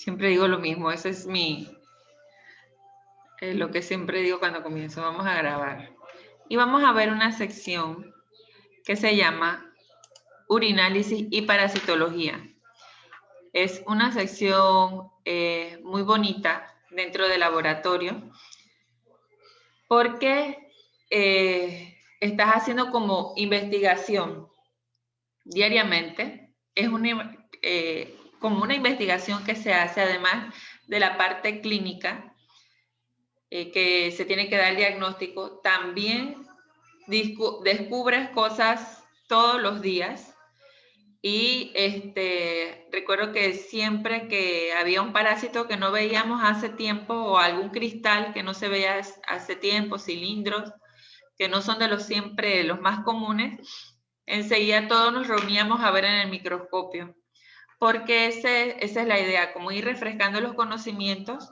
Siempre digo lo mismo, ese es lo que siempre digo cuando comienzo. Vamos a grabar. Y vamos a ver una sección que se llama Urinálisis y Parasitología. Es una sección muy bonita dentro del laboratorio porque estás haciendo como investigación diariamente. Es como una investigación que se hace además de la parte clínica, que se tiene que dar el diagnóstico. También descubres cosas todos los días. Y recuerdo que siempre que había un parásito que no veíamos hace tiempo o algún cristal que no se veía hace tiempo, cilindros, que no son de los siempre los más comunes, enseguida todos nos reuníamos a ver en el microscopio, porque esa es la idea, como ir refrescando los conocimientos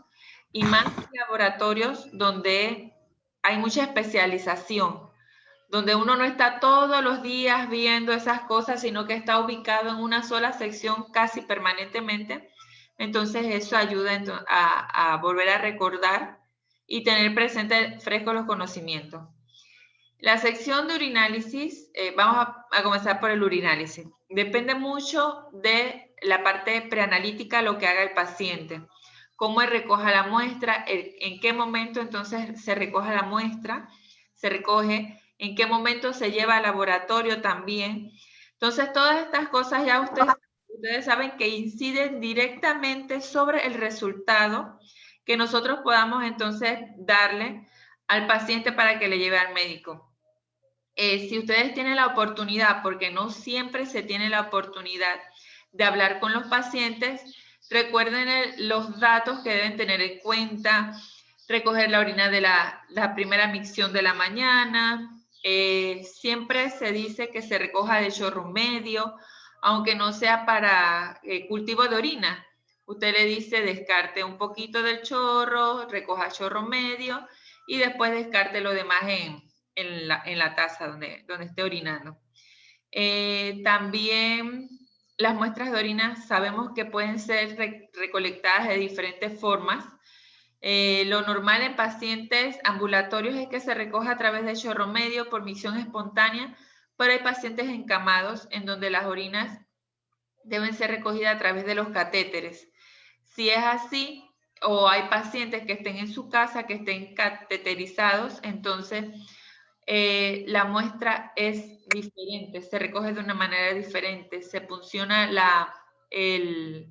y más laboratorios donde hay mucha especialización, donde uno no está todos los días viendo esas cosas, sino que está ubicado en una sola sección casi permanentemente. Entonces eso ayuda a volver a recordar y tener presente frescos los conocimientos. La sección de urinálisis, vamos a comenzar por el urinálisis. Depende mucho de la parte preanalítica, lo que haga el paciente, cómo él recoja la muestra, en qué momento entonces se recoge la muestra, se recoge, en qué momento se lleva al laboratorio también. Entonces, todas estas cosas ya ustedes saben que inciden directamente sobre el resultado que nosotros podamos entonces darle al paciente para que le lleve al médico. Si ustedes tienen la oportunidad, porque no siempre se tiene la oportunidad de hablar con los pacientes, recuerden los datos que deben tener en cuenta, recoger la orina de la primera micción de la mañana, siempre se dice que se recoja de chorro medio, aunque no sea para cultivo de orina. Usted le dice descarte un poquito del chorro, recoja chorro medio y después descarte lo demás en la taza donde esté orinando. También las muestras de orina sabemos que pueden ser recolectadas de diferentes formas. Lo normal en pacientes ambulatorios es que se recoja a través de chorro medio por micción espontánea, pero hay pacientes encamados en donde las orinas deben ser recogidas a través de los catéteres. Si es así, o hay pacientes que estén en su casa, que estén cateterizados, entonces la muestra es diferente, se recoge de una manera diferente, se funciona el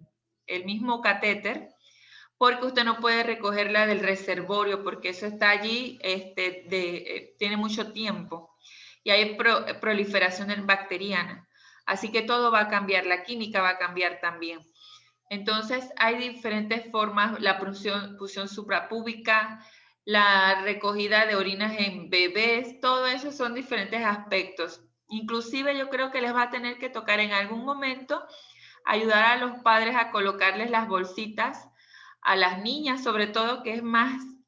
mismo catéter, porque usted no puede recogerla del reservorio, porque eso está allí, tiene mucho tiempo y hay proliferación bacteriana. Así que todo va a cambiar, la química va a cambiar también. Entonces, hay diferentes formas, la punción suprapúbica, la recogida de orinas en bebés, todo eso son diferentes aspectos. Inclusive yo creo que les va a tener que tocar en algún momento ayudar a los padres a colocarles las bolsitas a las niñas, sobre todo que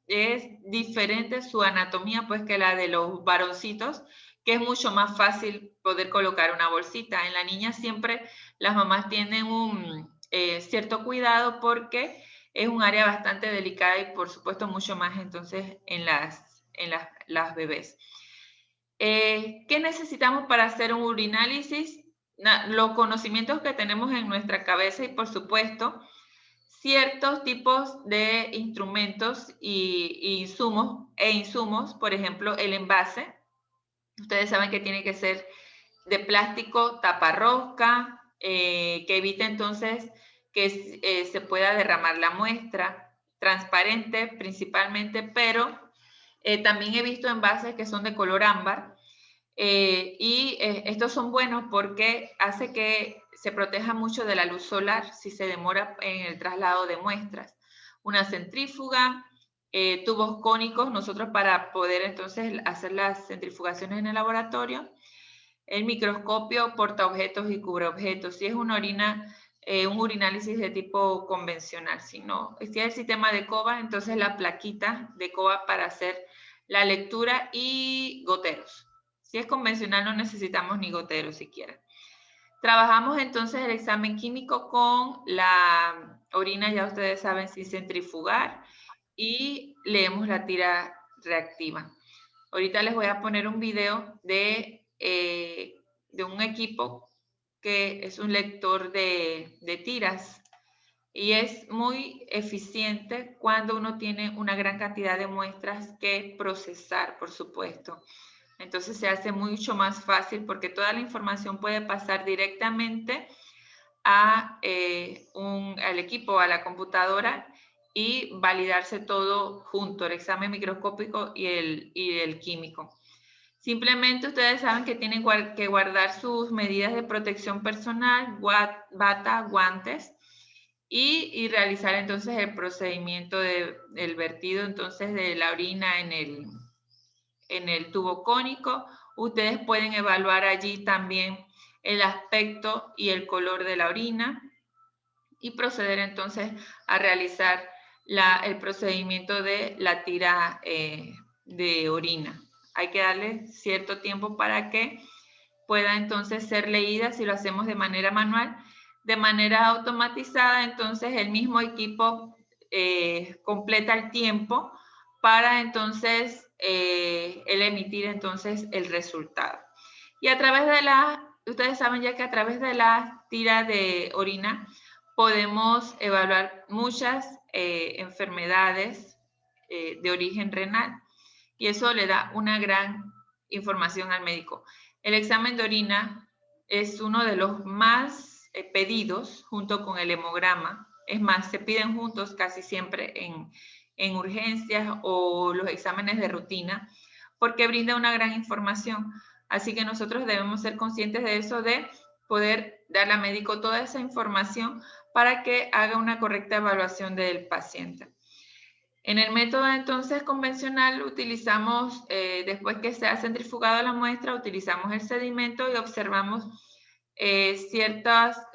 es diferente su anatomía pues que la de los varoncitos, que es mucho más fácil poder colocar una bolsita. En la niña siempre las mamás tienen un cierto cuidado porque es un área bastante delicada y por supuesto mucho más entonces en las bebés. ¿Qué necesitamos para hacer un urinálisis? Los conocimientos que tenemos en nuestra cabeza y por supuesto ciertos tipos de instrumentos y insumos, por ejemplo el envase. Ustedes saben que tiene que ser de plástico taparrosca, que evite entonces que se pueda derramar la muestra, transparente principalmente, pero también he visto envases que son de color ámbar, estos son buenos porque hace que se proteja mucho de la luz solar si se demora en el traslado de muestras. Una centrífuga, tubos cónicos, nosotros para poder entonces hacer las centrifugaciones en el laboratorio, el microscopio, portaobjetos y cubreobjetos. Si es una orina, un urinálisis de tipo convencional, si es el sistema de COBA, entonces la plaquita de COBA para hacer la lectura y goteros. Si es convencional no necesitamos ni goteros siquiera. Trabajamos entonces el examen químico con orina, ya ustedes saben, sin centrifugar, y leemos la tira reactiva. Ahorita les voy a poner un video de un equipo que es un lector de tiras y es muy eficiente cuando uno tiene una gran cantidad de muestras que procesar, por supuesto. Entonces se hace mucho más fácil porque toda la información puede pasar directamente al equipo, a la computadora, y validarse todo junto, el examen microscópico y el químico. Simplemente ustedes saben que tienen que guardar sus medidas de protección personal, bata, guantes, y realizar entonces el procedimiento del vertido entonces de la orina en el tubo cónico. Ustedes pueden evaluar allí también el aspecto y el color de la orina y proceder entonces a realizar el procedimiento de la tira de orina. Hay que darle cierto tiempo para que pueda entonces ser leída. Si lo hacemos de manera manual, de manera automatizada, entonces el mismo equipo completa el tiempo para entonces el emitir entonces el resultado. Y a través de ustedes saben ya que a través de la tira de orina podemos evaluar muchas enfermedades de origen renal y eso le da una gran información al médico. El examen de orina es uno de los más pedidos junto con el hemograma. Es más, se piden juntos casi siempre en urgencias o los exámenes de rutina porque brinda una gran información. Así que nosotros debemos ser conscientes de eso, de poder darle al médico toda esa información para que haga una correcta evaluación del paciente. En el método entonces convencional utilizamos, después que se ha centrifugado la muestra, utilizamos el sedimento y observamos ciertas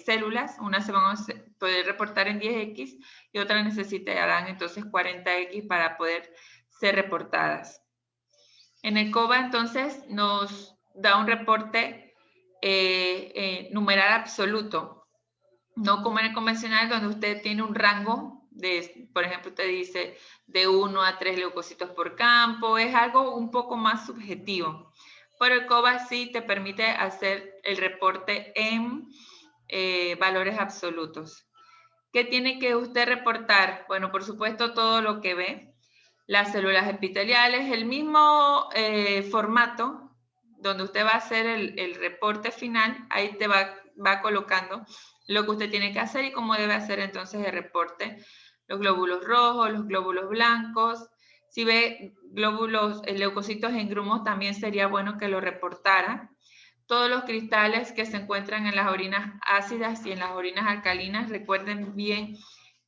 células. Unas se van a poder reportar en 10X y otras necesitarán entonces 40X para poder ser reportadas. En el COBA entonces nos da un reporte numeral absoluto, no como en el convencional donde usted tiene un rango de, por ejemplo, usted dice de 1 a 3 leucocitos por campo, es algo un poco más subjetivo. Pero el COBA sí te permite hacer el reporte en valores absolutos. ¿Qué tiene que usted reportar? Bueno, por supuesto, todo lo que ve, las células epiteliales, el mismo formato donde usted va a hacer el reporte final, ahí te va colocando lo que usted tiene que hacer y cómo debe hacer entonces el reporte. Los glóbulos rojos, los glóbulos blancos. Si ve glóbulos, leucocitos en grumos, también sería bueno que lo reportara. Todos los cristales que se encuentran en las orinas ácidas y en las orinas alcalinas, recuerden bien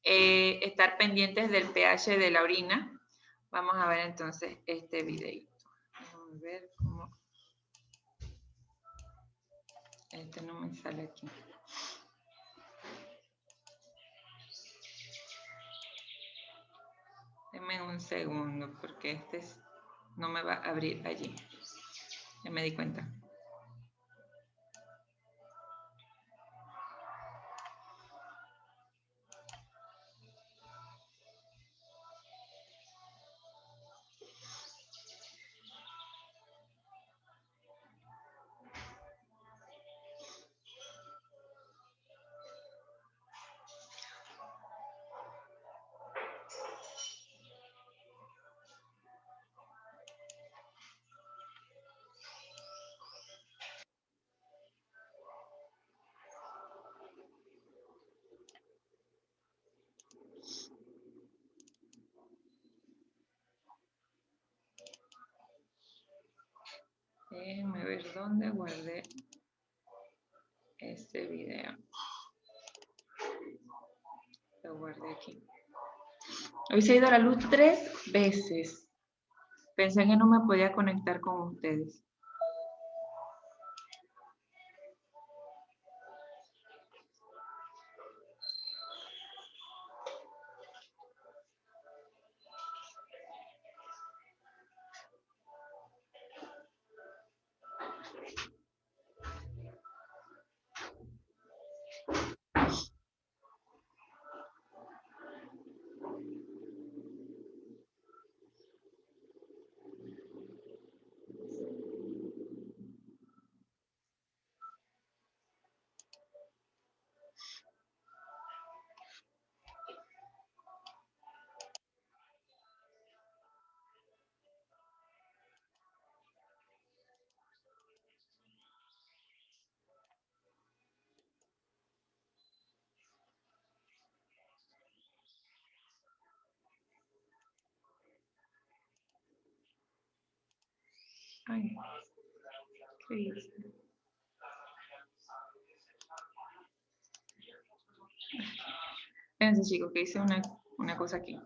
estar pendientes del pH de la orina. Vamos a ver entonces este videito. Vamos a ver cómo... Este no me sale aquí. Denme un segundo porque este no me va a abrir allí. Ya me di cuenta. Déjenme ver dónde guardé este video. Lo guardé aquí. Hoy se ha ido la luz 3 veces. Pensé que no me podía conectar con ustedes. Ay, ¿qué hice? Espérense, chicos, que hice una cosa aquí.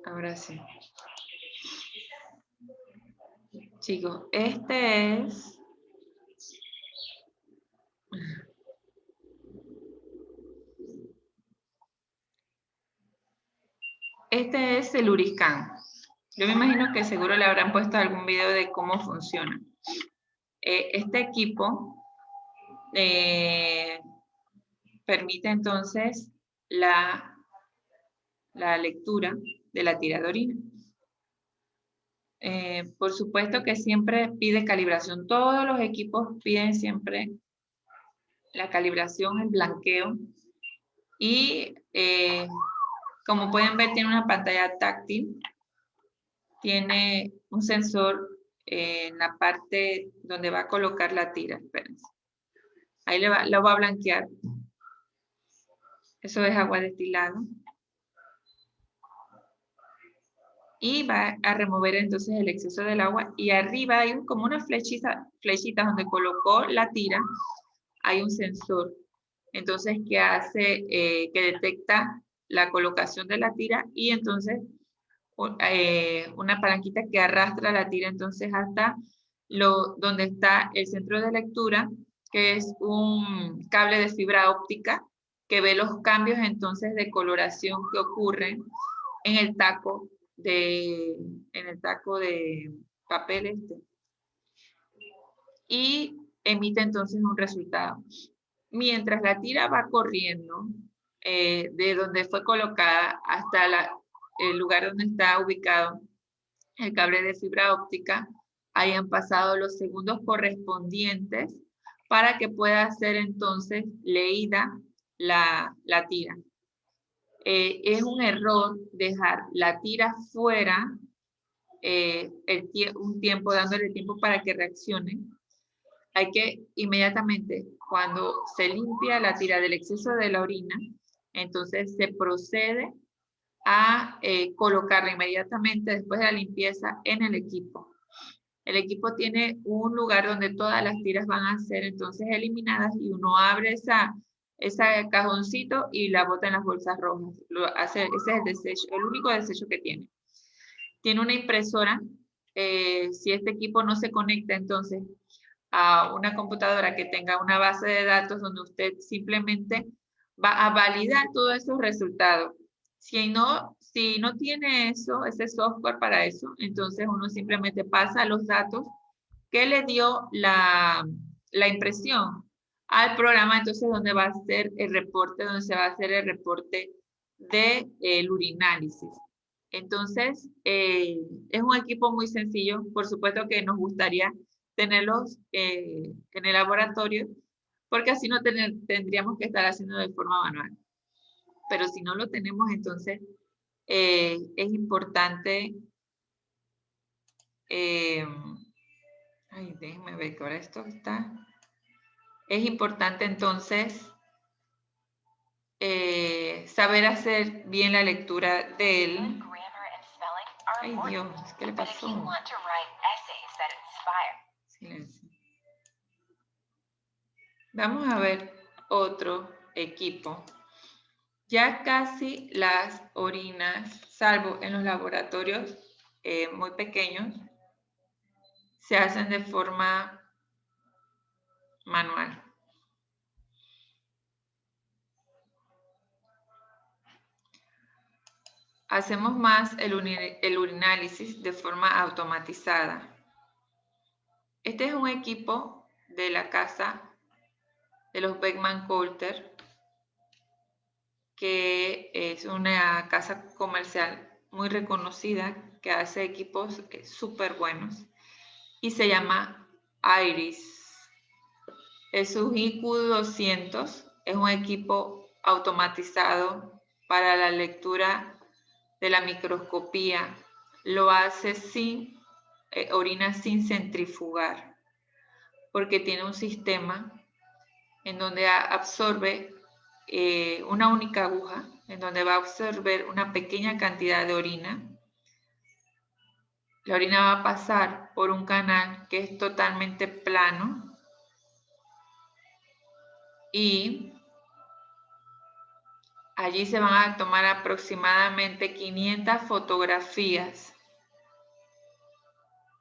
Ahora sí. Chicos, este es el Uriscan. Yo me imagino que seguro le habrán puesto algún video de cómo funciona. Este equipo permite entonces la lectura de la tira de orina. Por supuesto que siempre pide calibración. Todos los equipos piden siempre la calibración, el blanqueo. Y como pueden ver, tiene una pantalla táctil. Tiene un sensor en la parte donde va a colocar la tira. Espérense. Ahí lo va a blanquear. Eso es agua destilada. Y va a remover entonces el exceso del agua. Y arriba hay como una flechita donde colocó la tira. Hay un sensor. Entonces, que hace, que detecta la colocación de la tira y entonces una palanquita que arrastra la tira entonces hasta donde está el centro de lectura, que es un cable de fibra óptica que ve los cambios entonces de coloración que ocurren en el taco de papel y emite entonces un resultado. Mientras la tira va corriendo de donde fue colocada hasta el lugar donde está ubicado el cable de fibra óptica, hayan pasado los segundos correspondientes para que pueda ser entonces leída la tira. Es un error dejar la tira fuera un tiempo, dándole tiempo para que reaccione. Hay que inmediatamente, cuando se limpia la tira del exceso de la orina, entonces se procede a colocarla inmediatamente después de la limpieza en el equipo. El equipo tiene un lugar donde todas las tiras van a ser entonces eliminadas y uno abre ese cajoncito y la bota en las bolsas rojas. Ese es el desecho, el único desecho que tiene. Tiene una impresora. Si este equipo no se conecta entonces a una computadora que tenga una base de datos donde usted simplemente va a validar todos esos resultados. Si no tiene ese software para eso, entonces uno simplemente pasa los datos que le dio la impresión al programa, entonces donde va a ser el reporte, donde se va a hacer el reporte del urinálisis. Entonces, es un equipo muy sencillo. Por supuesto que nos gustaría tenerlos en el laboratorio, porque así no tendríamos que estar haciendo de forma manual. Pero si no lo tenemos, entonces es importante. Ay, déjenme ver que ahora esto está. Es importante entonces saber hacer bien la lectura del. Ay, Dios, ¿qué le pasó? Silencio. Vamos a ver otro equipo. Ya casi las orinas, salvo en los laboratorios muy pequeños, se hacen de forma manual. Hacemos más el urinálisis de forma automatizada. Este es un equipo de la casa de los Beckman Coulter, que es una casa comercial muy reconocida que hace equipos súper buenos y se llama Iris. Es un IQ200, es un equipo automatizado para la lectura de la microscopía. Lo hace sin orina sin centrifugar, porque tiene un sistema en donde absorbe una única aguja, en donde va a absorber una pequeña cantidad de orina. La orina va a pasar por un canal que es totalmente plano y allí se van a tomar aproximadamente 500 fotografías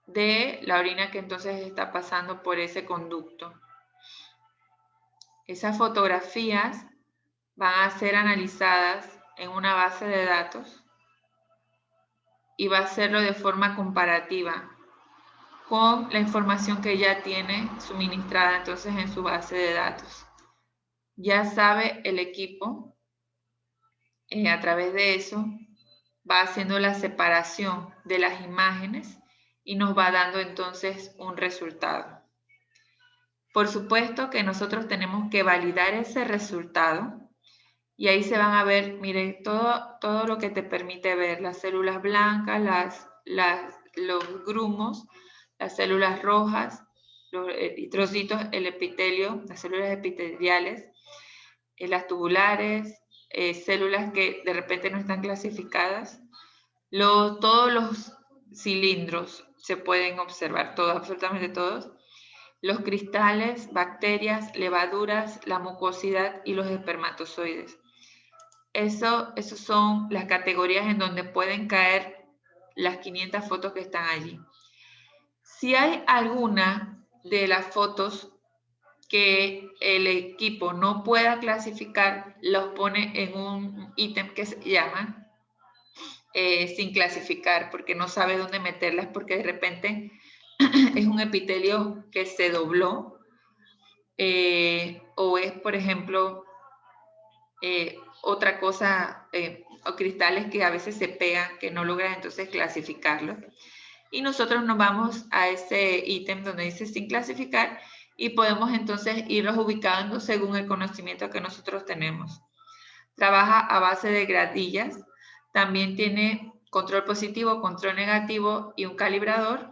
de la orina que entonces está pasando por ese conducto. Esas fotografías van a ser analizadas en una base de datos y va a hacerlo de forma comparativa con la información que ya tiene suministrada entonces en su base de datos. Ya sabe el equipo, a través de eso, va haciendo la separación de las imágenes y nos va dando entonces un resultado. Por supuesto que nosotros tenemos que validar ese resultado y ahí se van a ver, miren, todo lo que te permite ver, las células blancas, los grumos, las células rojas, los eritrocitos, el epitelio, las células epiteliales, las tubulares, células que de repente no están clasificadas. Todos los cilindros se pueden observar, todos, absolutamente todos. Los cristales, bacterias, levaduras, la mucosidad y los espermatozoides. Esas son las categorías en donde pueden caer las 500 fotos que están allí. Si hay alguna de las fotos que el equipo no pueda clasificar, los pone en un ítem que se llama sin clasificar, porque no sabe dónde meterlas, porque de repente es un epitelio que se dobló, o es, por ejemplo, otra cosa, o cristales que a veces se pegan, que no logran entonces clasificarlos. Y nosotros nos vamos a ese ítem donde dice sin clasificar y podemos entonces irlos ubicando según el conocimiento que nosotros tenemos. Trabaja a base de gradillas, también tiene control positivo, control negativo y un calibrador.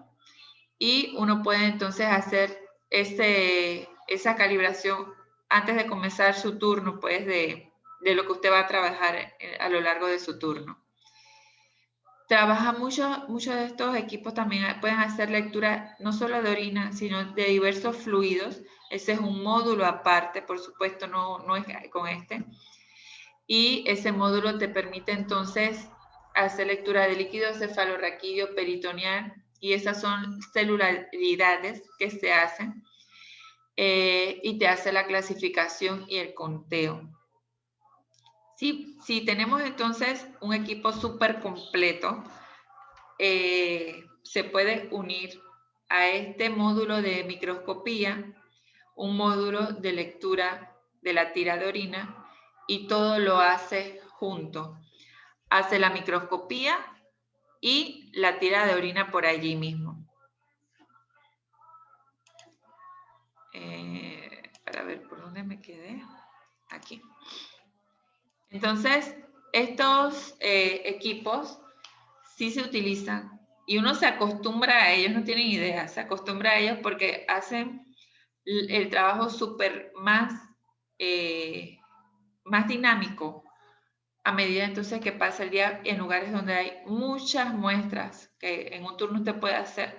Y uno puede entonces hacer esa calibración antes de comenzar su turno, pues de lo que usted va a trabajar a lo largo de su turno. Trabaja muchos de estos equipos también pueden hacer lectura no solo de orina, sino de diversos fluidos. Ese es un módulo aparte, por supuesto, no es con este. Y ese módulo te permite entonces hacer lectura de líquido cefalorraquídeo peritoneal, y esas son celularidades que se hacen y te hace la clasificación y el conteo. Si tenemos entonces un equipo súper completo, se puede unir a este módulo de microscopía, un módulo de lectura de la tira de orina, y todo lo hace junto. Hace la microscopía y la tira de orina por allí mismo. Para ver por dónde me quedé. Aquí. Entonces, estos equipos sí se utilizan y uno se acostumbra a ellos, no tienen idea, se acostumbra a ellos porque hacen el trabajo súper más dinámico a medida entonces que pasa el día en lugares donde hay muchas muestras, que en un turno usted puede hacer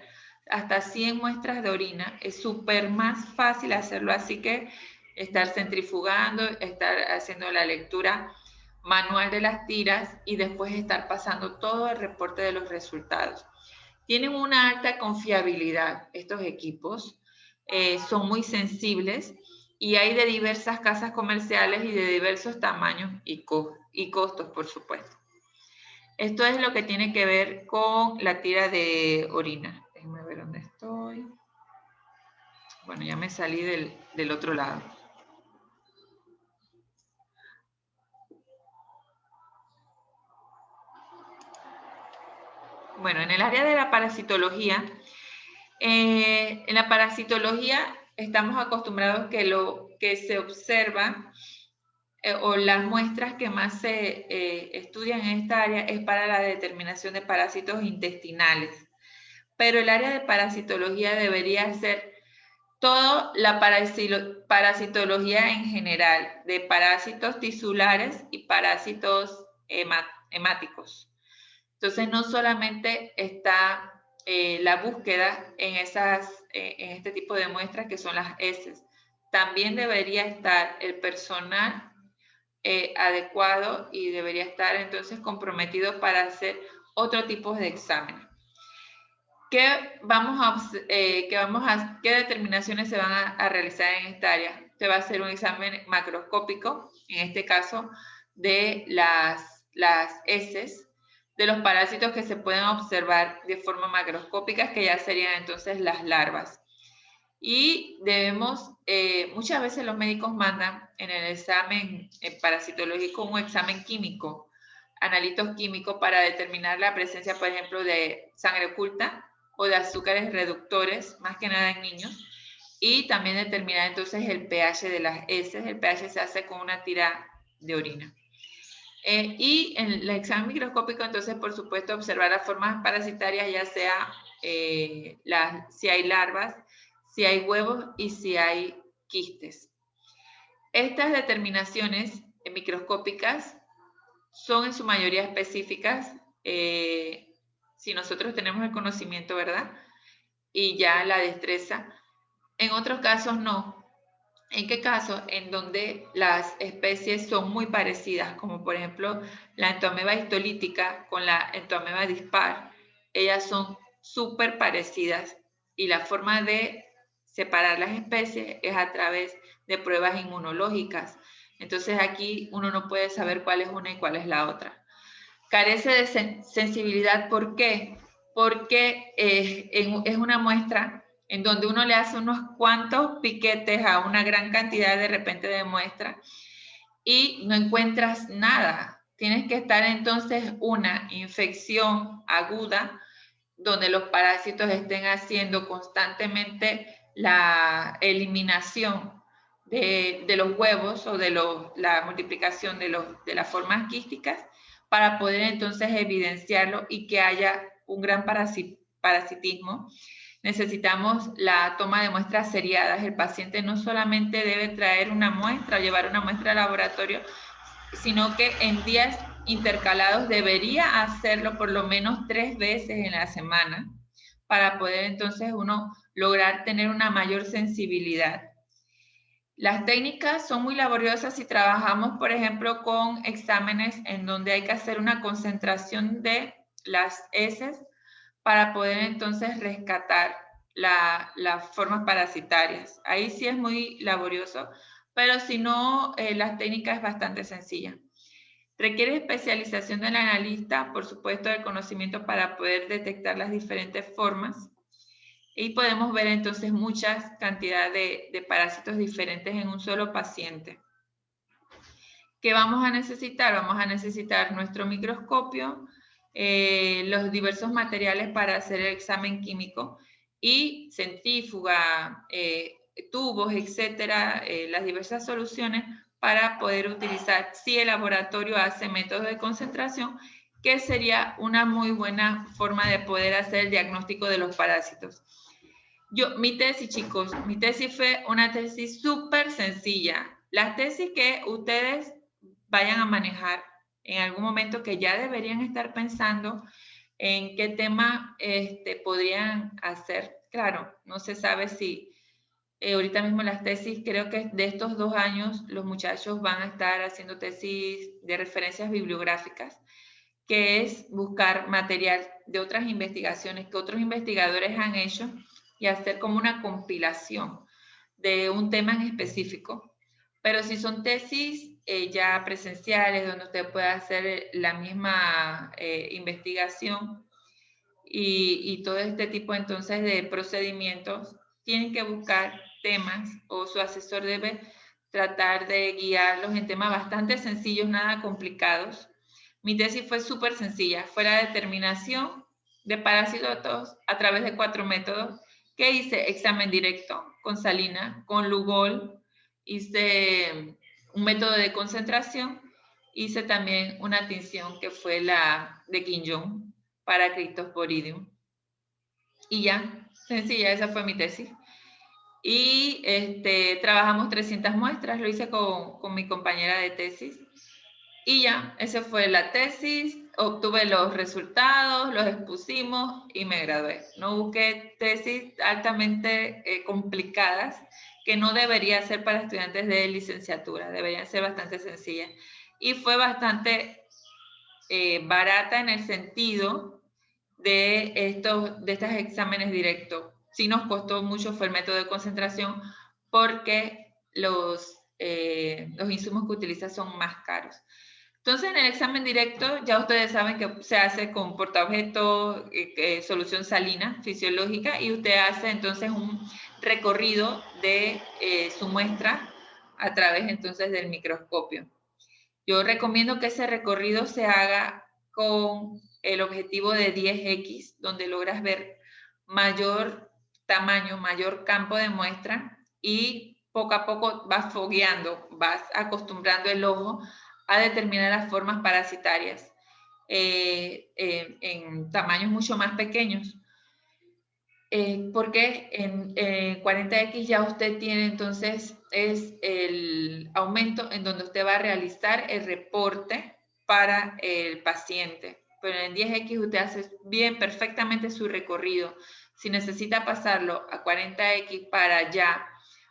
hasta 100 muestras de orina. Es súper más fácil hacerlo así que estar centrifugando, estar haciendo la lectura manual de las tiras y después estar pasando todo el reporte de los resultados. Tienen una alta confiabilidad estos equipos, son muy sensibles y hay de diversas casas comerciales y de diversos tamaños y costos, por supuesto. Esto es lo que tiene que ver con la tira de orina. Déjenme ver dónde estoy. Bueno, ya me salí del otro lado. Bueno, en el área de la parasitología, en la parasitología estamos acostumbrados que lo que se observa o las muestras que más se estudian en esta área es para la determinación de parásitos intestinales. Pero el área de parasitología debería ser toda la parasitología en general, de parásitos tisulares y parásitos hemáticos. Entonces, no solamente está la búsqueda en este tipo de muestras que son las heces, también debería estar el personal adecuado y debería estar entonces comprometido para hacer otro tipo de exámenes. ¿Qué determinaciones se van a realizar en esta área? Se va a hacer un examen macroscópico, en este caso de las heces, de los parásitos que se pueden observar de forma macroscópica, que ya serían entonces las larvas. Y debemos, muchas veces los médicos mandan en el examen parasitológico un examen químico, analitos químicos para determinar la presencia, por ejemplo, de sangre oculta o de azúcares reductores, más que nada en niños, y también determinar entonces el pH de las heces. El pH se hace con una tira de orina. Y en el examen microscópico, entonces, por supuesto, observar las formas parasitarias, ya sea si hay larvas, si hay huevos y si hay quistes. Estas determinaciones microscópicas son en su mayoría específicas, si nosotros tenemos el conocimiento, ¿verdad? Y ya la destreza. En otros casos no. ¿En qué caso? En donde las especies son muy parecidas, como por ejemplo la entoameba histolítica con la entoameba dispar. Ellas son súper parecidas y la forma de separar las especies es a través de pruebas inmunológicas. Entonces aquí uno no puede saber cuál es una y cuál es la otra. Carece de sensibilidad, ¿por qué? Porque es una muestra en donde uno le hace unos cuantos piquetes a una gran cantidad de repente de muestra y no encuentras nada. Tienes que estar entonces una infección aguda donde los parásitos estén haciendo constantemente la eliminación de los huevos o de la multiplicación de las formas quísticas para poder entonces evidenciarlo y que haya un gran parasitismo. Necesitamos la toma de muestras seriadas. El paciente no solamente debe traer una muestra o llevar una muestra al laboratorio, sino que en días intercalados debería hacerlo por lo menos 3 veces en la semana para poder entonces uno lograr tener una mayor sensibilidad. Las técnicas son muy laboriosas si trabajamos, por ejemplo, con exámenes en donde hay que hacer una concentración de las heces para poder entonces rescatar las formas parasitarias. Ahí sí es muy laborioso, pero si no, la técnica es bastante sencilla. Requiere especialización del analista, por supuesto, del conocimiento para poder detectar las diferentes formas. Y podemos ver entonces muchas cantidades de parásitos diferentes en un solo paciente. ¿Qué vamos a necesitar? Vamos a necesitar nuestro microscopio, los diversos materiales para hacer el examen químico y centrífuga, tubos, etcétera, las diversas soluciones para poder utilizar, si el laboratorio hace métodos de concentración, que sería una muy buena forma de poder hacer el diagnóstico de los parásitos. Mi tesis, chicos, mi tesis fue una tesis súper sencilla. Las tesis que ustedes vayan a manejar en algún momento, que ya deberían estar pensando en qué tema podrían hacer. Claro, no se sabe si ahorita mismo las tesis, creo que de estos 2 años los muchachos van a estar haciendo tesis de referencias bibliográficas, que es buscar material de otras investigaciones que otros investigadores han hecho y hacer como una compilación de un tema en específico. Pero si son tesis ya presenciales, donde usted puede hacer la misma investigación y todo este tipo entonces de procedimientos, tienen que buscar temas o su asesor debe tratar de guiarlos en temas bastante sencillos, nada complicados. Mi tesis fue súper sencilla, fue la determinación de parásitos a través de 4 métodos. ¿Qué hice? Examen directo con salina, con Lugol, hice un método de concentración, hice también una tinción que fue la de Quinjon para Cryptosporidium. Y ya, sencilla, esa fue mi tesis. Y trabajamos 300 muestras, lo hice con mi compañera de tesis. Y ya, esa fue la tesis, obtuve los resultados, los expusimos y me gradué. No busqué tesis altamente complicadas, que no debería ser para estudiantes de licenciatura, deberían ser bastante sencillas. Y fue bastante barata en el sentido de estos exámenes directos. Sí nos costó mucho, fue el método de concentración, porque los insumos que utiliza son más caros. Entonces, en el examen directo, ya ustedes saben que se hace con portaobjeto, solución salina fisiológica, y usted hace entonces un recorrido de su muestra a través entonces del microscopio. Yo recomiendo que ese recorrido se haga con el objetivo de 10X, donde logras ver mayor tamaño, mayor campo de muestra y poco a poco vas fogueando, vas acostumbrando el ojo a determinar las formas parasitarias en tamaños mucho más pequeños. Porque en 40X ya usted tiene entonces es el aumento en donde usted va a realizar el reporte para el paciente. Pero en 10X usted hace bien perfectamente su recorrido. Si necesita pasarlo a 40X para ya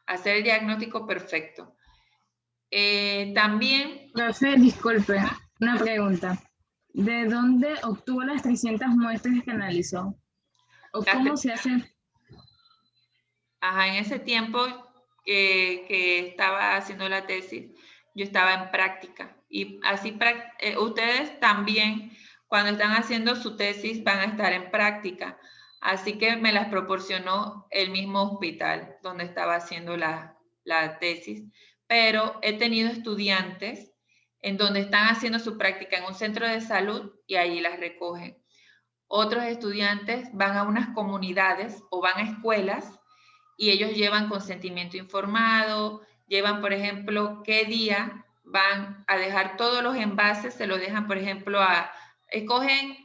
hacer el diagnóstico, perfecto. También... Profe, disculpe, una pregunta. ¿De dónde obtuvo las 300 muestras que analizó? ¿O cómo se hace? Ajá, en ese tiempo que estaba haciendo la tesis, yo estaba en práctica. Y así ustedes también, cuando están haciendo su tesis, van a estar en práctica. Así que me las proporcionó el mismo hospital donde estaba haciendo la tesis. Pero he tenido estudiantes en donde están haciendo su práctica en un centro de salud y allí las recogen. Otros estudiantes van a unas comunidades o van a escuelas y ellos llevan consentimiento informado, llevan, por ejemplo, qué día van a dejar todos los envases, se los dejan, por ejemplo, escogen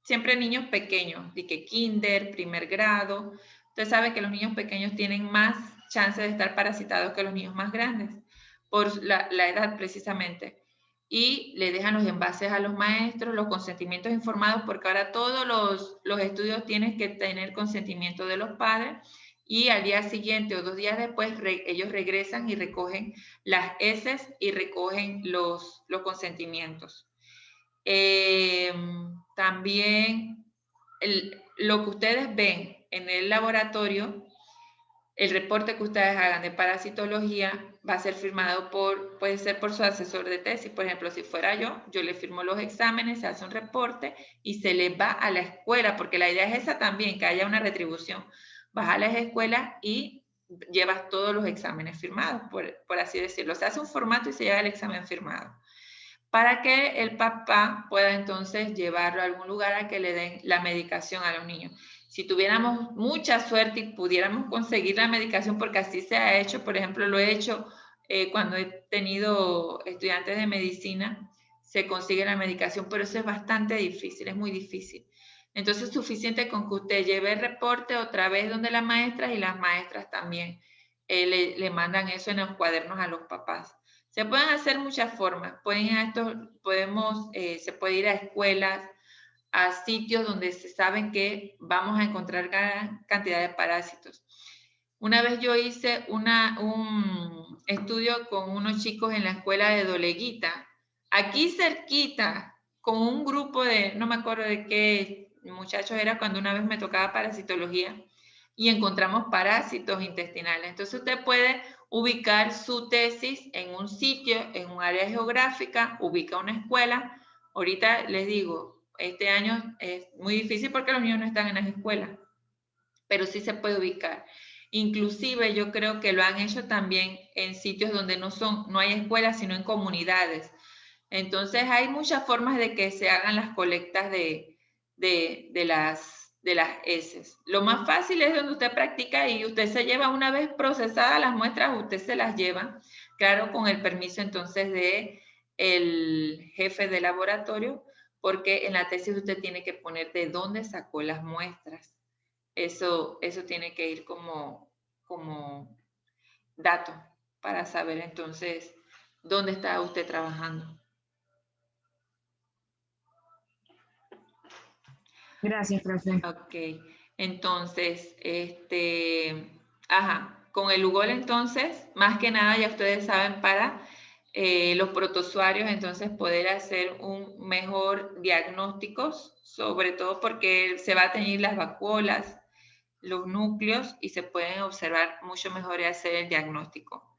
siempre niños pequeños, de que kinder, primer grado. Usted sabe que los niños pequeños tienen más chance de estar parasitados que los niños más grandes, por la edad precisamente. Y le dejan los envases a los maestros, los consentimientos informados, porque ahora todos los estudios tienen que tener consentimiento de los padres, y al día siguiente o 2 días después ellos regresan y recogen las heces y recogen los consentimientos. También lo que ustedes ven en el laboratorio, el reporte que ustedes hagan de parasitología va a ser firmado puede ser por su asesor de tesis. Por ejemplo, si fuera yo le firmo los exámenes, se hace un reporte y se les va a la escuela, porque la idea es esa también, que haya una retribución. Vas a las escuelas y llevas todos los exámenes firmados, por así decirlo. Se hace un formato y se lleva el examen firmado, para que el papá pueda entonces llevarlo a algún lugar a que le den la medicación a los niños. Si tuviéramos mucha suerte y pudiéramos conseguir la medicación, porque así se ha hecho, por ejemplo, lo he hecho cuando he tenido estudiantes de medicina, se consigue la medicación, pero eso es bastante difícil, es muy difícil. Entonces es suficiente con que usted lleve el reporte otra vez donde las maestras, y las maestras también le mandan eso en los cuadernos a los papás. Se pueden hacer muchas formas. Se puede ir a escuelas, a sitios donde se saben que vamos a encontrar gran cantidad de parásitos. Una vez yo hice un estudio con unos chicos en la escuela de Doleguita, aquí cerquita, con un grupo de, no me acuerdo de qué muchachos, era cuando una vez me tocaba parasitología y encontramos parásitos intestinales. Entonces usted puede ubicar su tesis en un sitio, en un área geográfica, ubica una escuela. Ahorita les digo, este año es muy difícil porque los niños no están en las escuelas, pero sí se puede ubicar. Inclusive yo creo que lo han hecho también en sitios donde no hay escuelas, sino en comunidades. Entonces hay muchas formas de que se hagan las colectas de las heces. Lo más fácil es donde usted practica y usted se lleva, una vez procesadas las muestras, usted se las lleva, claro, con el permiso entonces de el jefe de laboratorio, porque en la tesis usted tiene que poner de dónde sacó las muestras. Eso tiene que ir como dato para saber entonces dónde está usted trabajando. Gracias, profe. Ok, entonces, con el UGOL entonces, más que nada ya ustedes saben para los protozoarios, entonces poder hacer un mejor diagnóstico, sobre todo porque se va a teñir las vacuolas, los núcleos y se pueden observar mucho mejor y hacer el diagnóstico.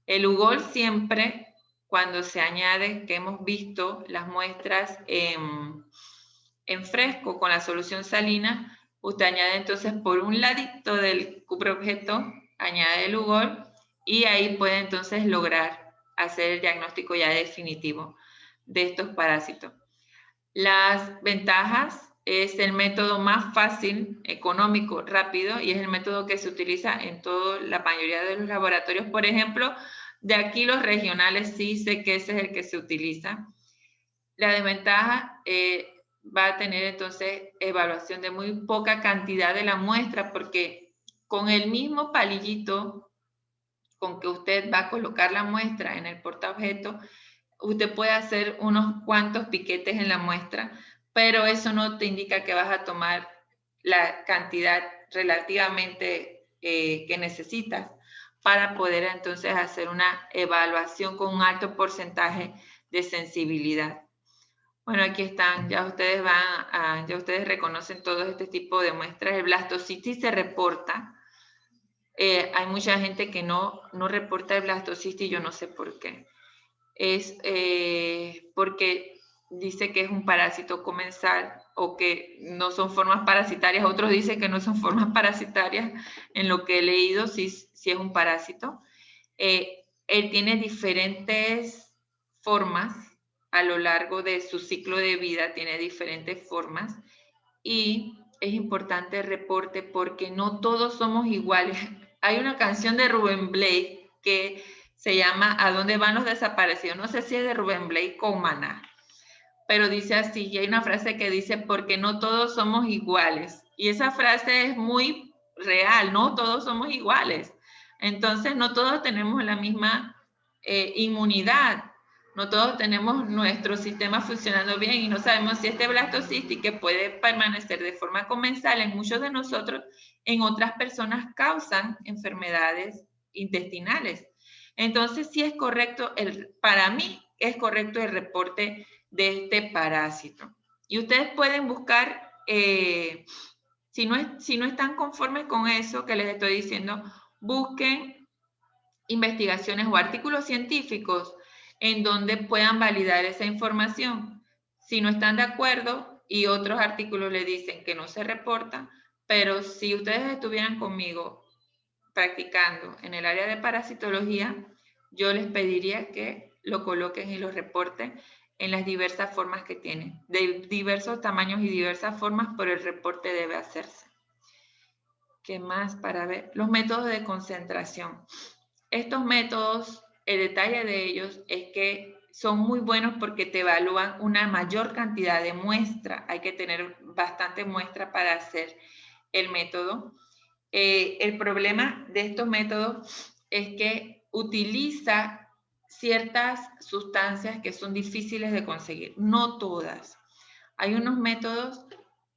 El UGOL siempre, cuando se añade, que hemos visto las muestras en fresco con la solución salina, usted añade entonces por un ladito del cupreobjeto, añade el UGOL y ahí puede entonces lograr hacer el diagnóstico ya definitivo de estos parásitos. Las ventajas es el método más fácil, económico, rápido y es el método que se utiliza en toda la mayoría de los laboratorios. Por ejemplo, de aquí los regionales sí sé que ese es el que se utiliza. La desventaja va a tener entonces evaluación de muy poca cantidad de la muestra porque con el mismo palillito con que usted va a colocar la muestra en el portaobjeto, usted puede hacer unos cuantos piquetes en la muestra, pero eso no te indica que vas a tomar la cantidad relativamente que necesitas para poder entonces hacer una evaluación con un alto porcentaje de sensibilidad. Bueno, aquí están, ya ustedes ya ustedes reconocen todo este tipo de muestras. El blastocitis se reporta. Hay mucha gente que no reporta el blastocitis y yo no sé por qué. Es porque dice que es un parásito comensal o que no son formas parasitarias. Otros dicen que no son formas parasitarias. En lo que he leído, sí es un parásito. Él tiene diferentes formas a lo largo de su ciclo de vida, tiene diferentes formas y es importante el reporte porque no todos somos iguales. Hay una canción de Rubén Blades que se llama ¿A dónde van los desaparecidos? No sé si es de Rubén Blades con Maná, pero dice así, y hay una frase que dice, porque no todos somos iguales. Y esa frase es muy real, no todos somos iguales. Entonces, no todos tenemos la misma inmunidad, no todos tenemos nuestro sistema funcionando bien y no sabemos si este blastocitis que puede permanecer de forma comensal en muchos de nosotros, en otras personas causan enfermedades intestinales. Entonces, sí es correcto, para mí es correcto el reporte de este parásito. Y ustedes pueden buscar, si no están conformes con eso que les estoy diciendo, busquen investigaciones o artículos científicos en donde puedan validar esa información. Si no están de acuerdo y otros artículos le dicen que no se reporta, pero si ustedes estuvieran conmigo practicando en el área de parasitología, yo les pediría que lo coloquen y lo reporten en las diversas formas que tienen, de diversos tamaños y diversas formas, pero el reporte debe hacerse. ¿Qué más para ver? Los métodos de concentración. Estos métodos, el detalle de ellos es que son muy buenos porque te evalúan una mayor cantidad de muestra. Hay que tener bastante muestra para hacer el método. El problema de estos métodos es que utiliza ciertas sustancias que son difíciles de conseguir, no todas. Hay unos métodos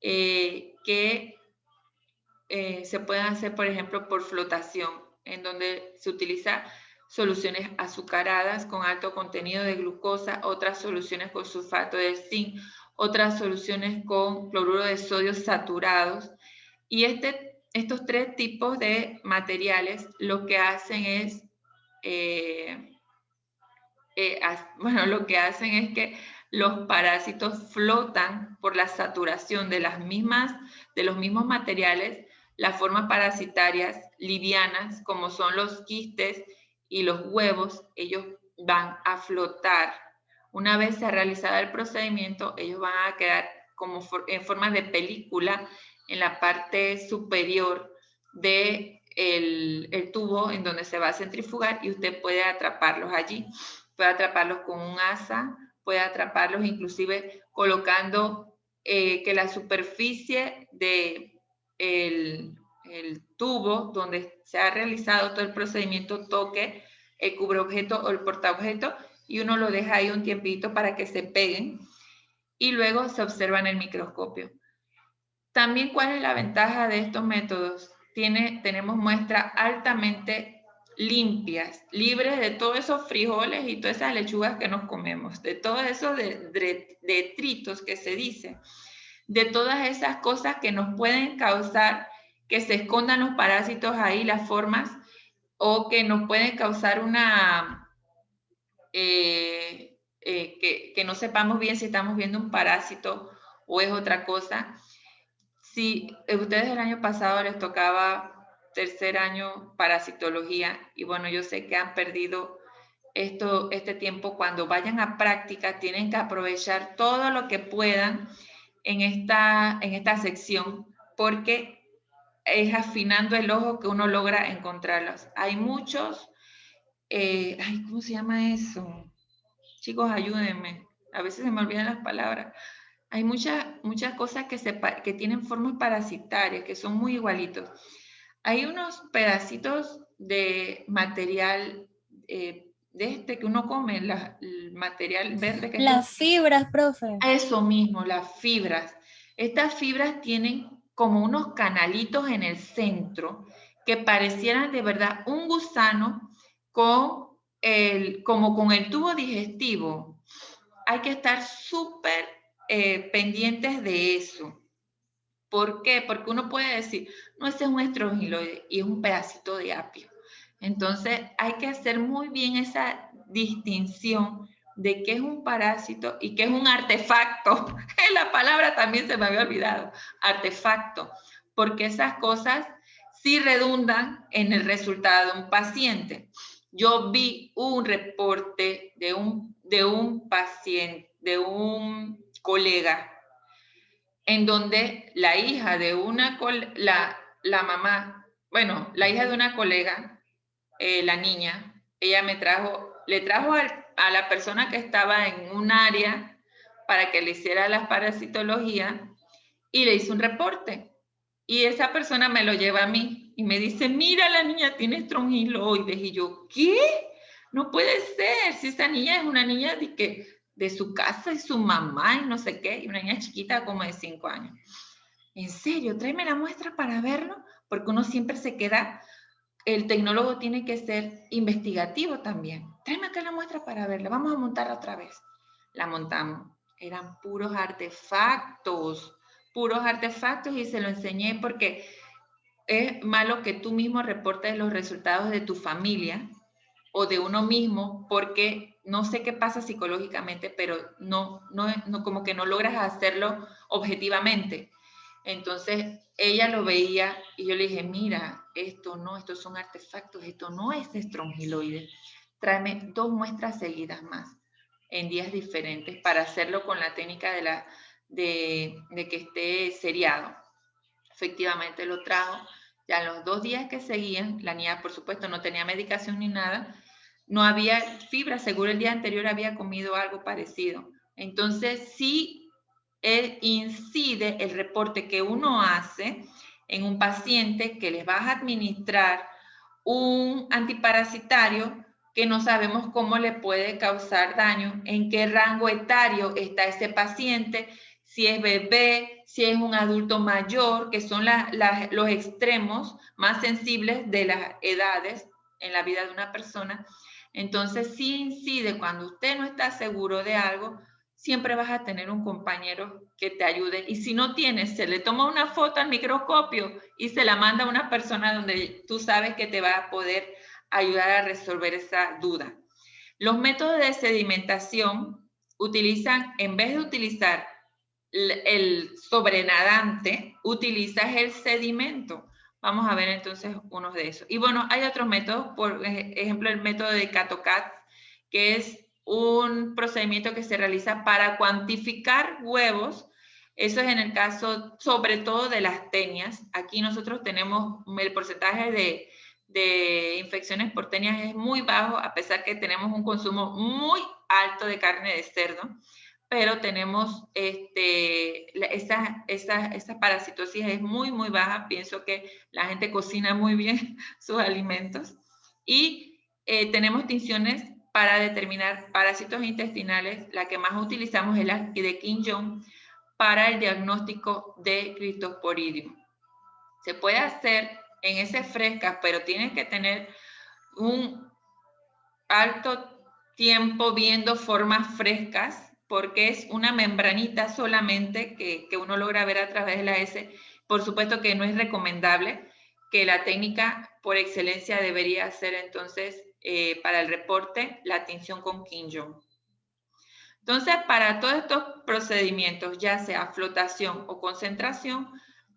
que se pueden hacer, por ejemplo, por flotación, en donde se utiliza soluciones azucaradas con alto contenido de glucosa, otras soluciones con sulfato de zinc, otras soluciones con cloruro de sodio saturados. Y estos 3 tipos de materiales lo que hacen es, lo que hacen es que los parásitos flotan por la saturación de los mismos materiales, las formas parasitarias livianas, como son los quistes y los huevos, ellos van a flotar. Una vez se ha realizado el procedimiento, ellos van a quedar como en forma de película en la parte superior del tubo en donde se va a centrifugar, y usted puede atraparlos allí. Puede atraparlos con un asa, puede atraparlos inclusive colocando que la superficie del tubo donde se ha realizado todo el procedimiento toque el cubreobjeto o el portaobjeto, y uno lo deja ahí un tiempito para que se peguen y luego se observa en el microscopio. También, ¿cuál es la ventaja de estos métodos? Tenemos muestras altamente limpias, libres de todos esos frijoles y todas esas lechugas que nos comemos, de todos esos detritos que se dice, de todas esas cosas que nos pueden causar que se escondan los parásitos ahí, las formas, o que nos pueden causar que no sepamos bien si estamos viendo un parásito o es otra cosa. Si ustedes el año pasado les tocaba tercer año parasitología, y bueno, yo sé que han perdido este tiempo, cuando vayan a práctica tienen que aprovechar todo lo que puedan en esta sección, porque es afinando el ojo que uno logra encontrarlos. Hay muchos, ¿cómo se llama eso? Chicos, ayúdenme, a veces se me olvidan las palabras. Hay muchas cosas que tienen formas parasitarias, que son muy igualitos. Hay unos pedacitos de material que uno come, el material verde. Las fibras, profe. Eso mismo, las fibras. Estas fibras tienen como unos canalitos en el centro que parecieran de verdad un gusano como con el tubo digestivo. Hay que estar súper pendientes de eso. ¿Por qué? Porque uno puede decir, no, ese es un estrongiloide y es un pedacito de apio. Entonces hay que hacer muy bien esa distinción de qué es un parásito y qué es un artefacto. La palabra también se me había olvidado, artefacto, porque esas cosas sí redundan en el resultado de un paciente. Yo vi un reporte de un paciente, de un colega, en donde la hija de la mamá, bueno, la hija de una colega, la niña, ella le trajo a la persona que estaba en un área para que le hiciera la parasitología, y le hizo un reporte. Y esa persona me lo lleva a mí y me dice, mira, la niña tiene estrongiloides. Y yo, ¿qué? No puede ser, si esa niña es una niña de su casa y su mamá y no sé qué, y una niña chiquita como de 5 años. En serio, tráeme la muestra para verlo, porque uno siempre se queda, el tecnólogo tiene que ser investigativo también. Tráeme acá la muestra para verla, vamos a montarla otra vez. La montamos, eran puros artefactos, y se lo enseñé porque es malo que tú mismo reportes los resultados de tu familia o de uno mismo, porque no sé qué pasa psicológicamente, pero no, como que no logras hacerlo objetivamente. Entonces ella lo veía y yo le dije, mira, estos son artefactos, esto no es estrongiloide. Tráeme 2 muestras seguidas más en días diferentes para hacerlo con la técnica de que esté seriado. Efectivamente lo trajo. Ya los 2 días que seguían, la niña por supuesto no tenía medicación ni nada, no había fibra, seguro el día anterior había comido algo parecido. Entonces sí incide el reporte que uno hace en un paciente que les vas a administrar un antiparasitario que no sabemos cómo le puede causar daño, en qué rango etario está ese paciente, si es bebé, si es un adulto mayor, que son los extremos más sensibles de las edades en la vida de una persona. Entonces sí incide cuando usted no está seguro de algo, siempre vas a tener un compañero que te ayude. Y si no tienes, se le toma una foto al microscopio y se la manda a una persona donde tú sabes que te va a poder ayudar a resolver esa duda. Los métodos de sedimentación utilizan, en vez de utilizar el sobrenadante, utilizas el sedimento. Vamos a ver entonces unos de esos. Y bueno, hay otros métodos, por ejemplo, el método de CATOCAT, que es un procedimiento que se realiza para cuantificar huevos. Eso es en el caso, sobre todo, de las tenias. Aquí nosotros tenemos el porcentaje de infecciones por tenias es muy bajo, a pesar que tenemos un consumo muy alto de carne de cerdo, pero tenemos esa parasitosis es muy, muy baja. Pienso que la gente cocina muy bien sus alimentos. Y tenemos tinciones para determinar parásitos intestinales. La que más utilizamos es la de Quinjón para el diagnóstico de Cryptosporidium. Se puede hacer en heces frescas, pero tienes que tener un alto tiempo viendo formas frescas, porque es una membranita solamente que uno logra ver a través de la heces. Por supuesto que no es recomendable, que la técnica por excelencia debería ser entonces para el reporte la tinción con Quinjón. Entonces, para todos estos procedimientos, ya sea flotación o concentración,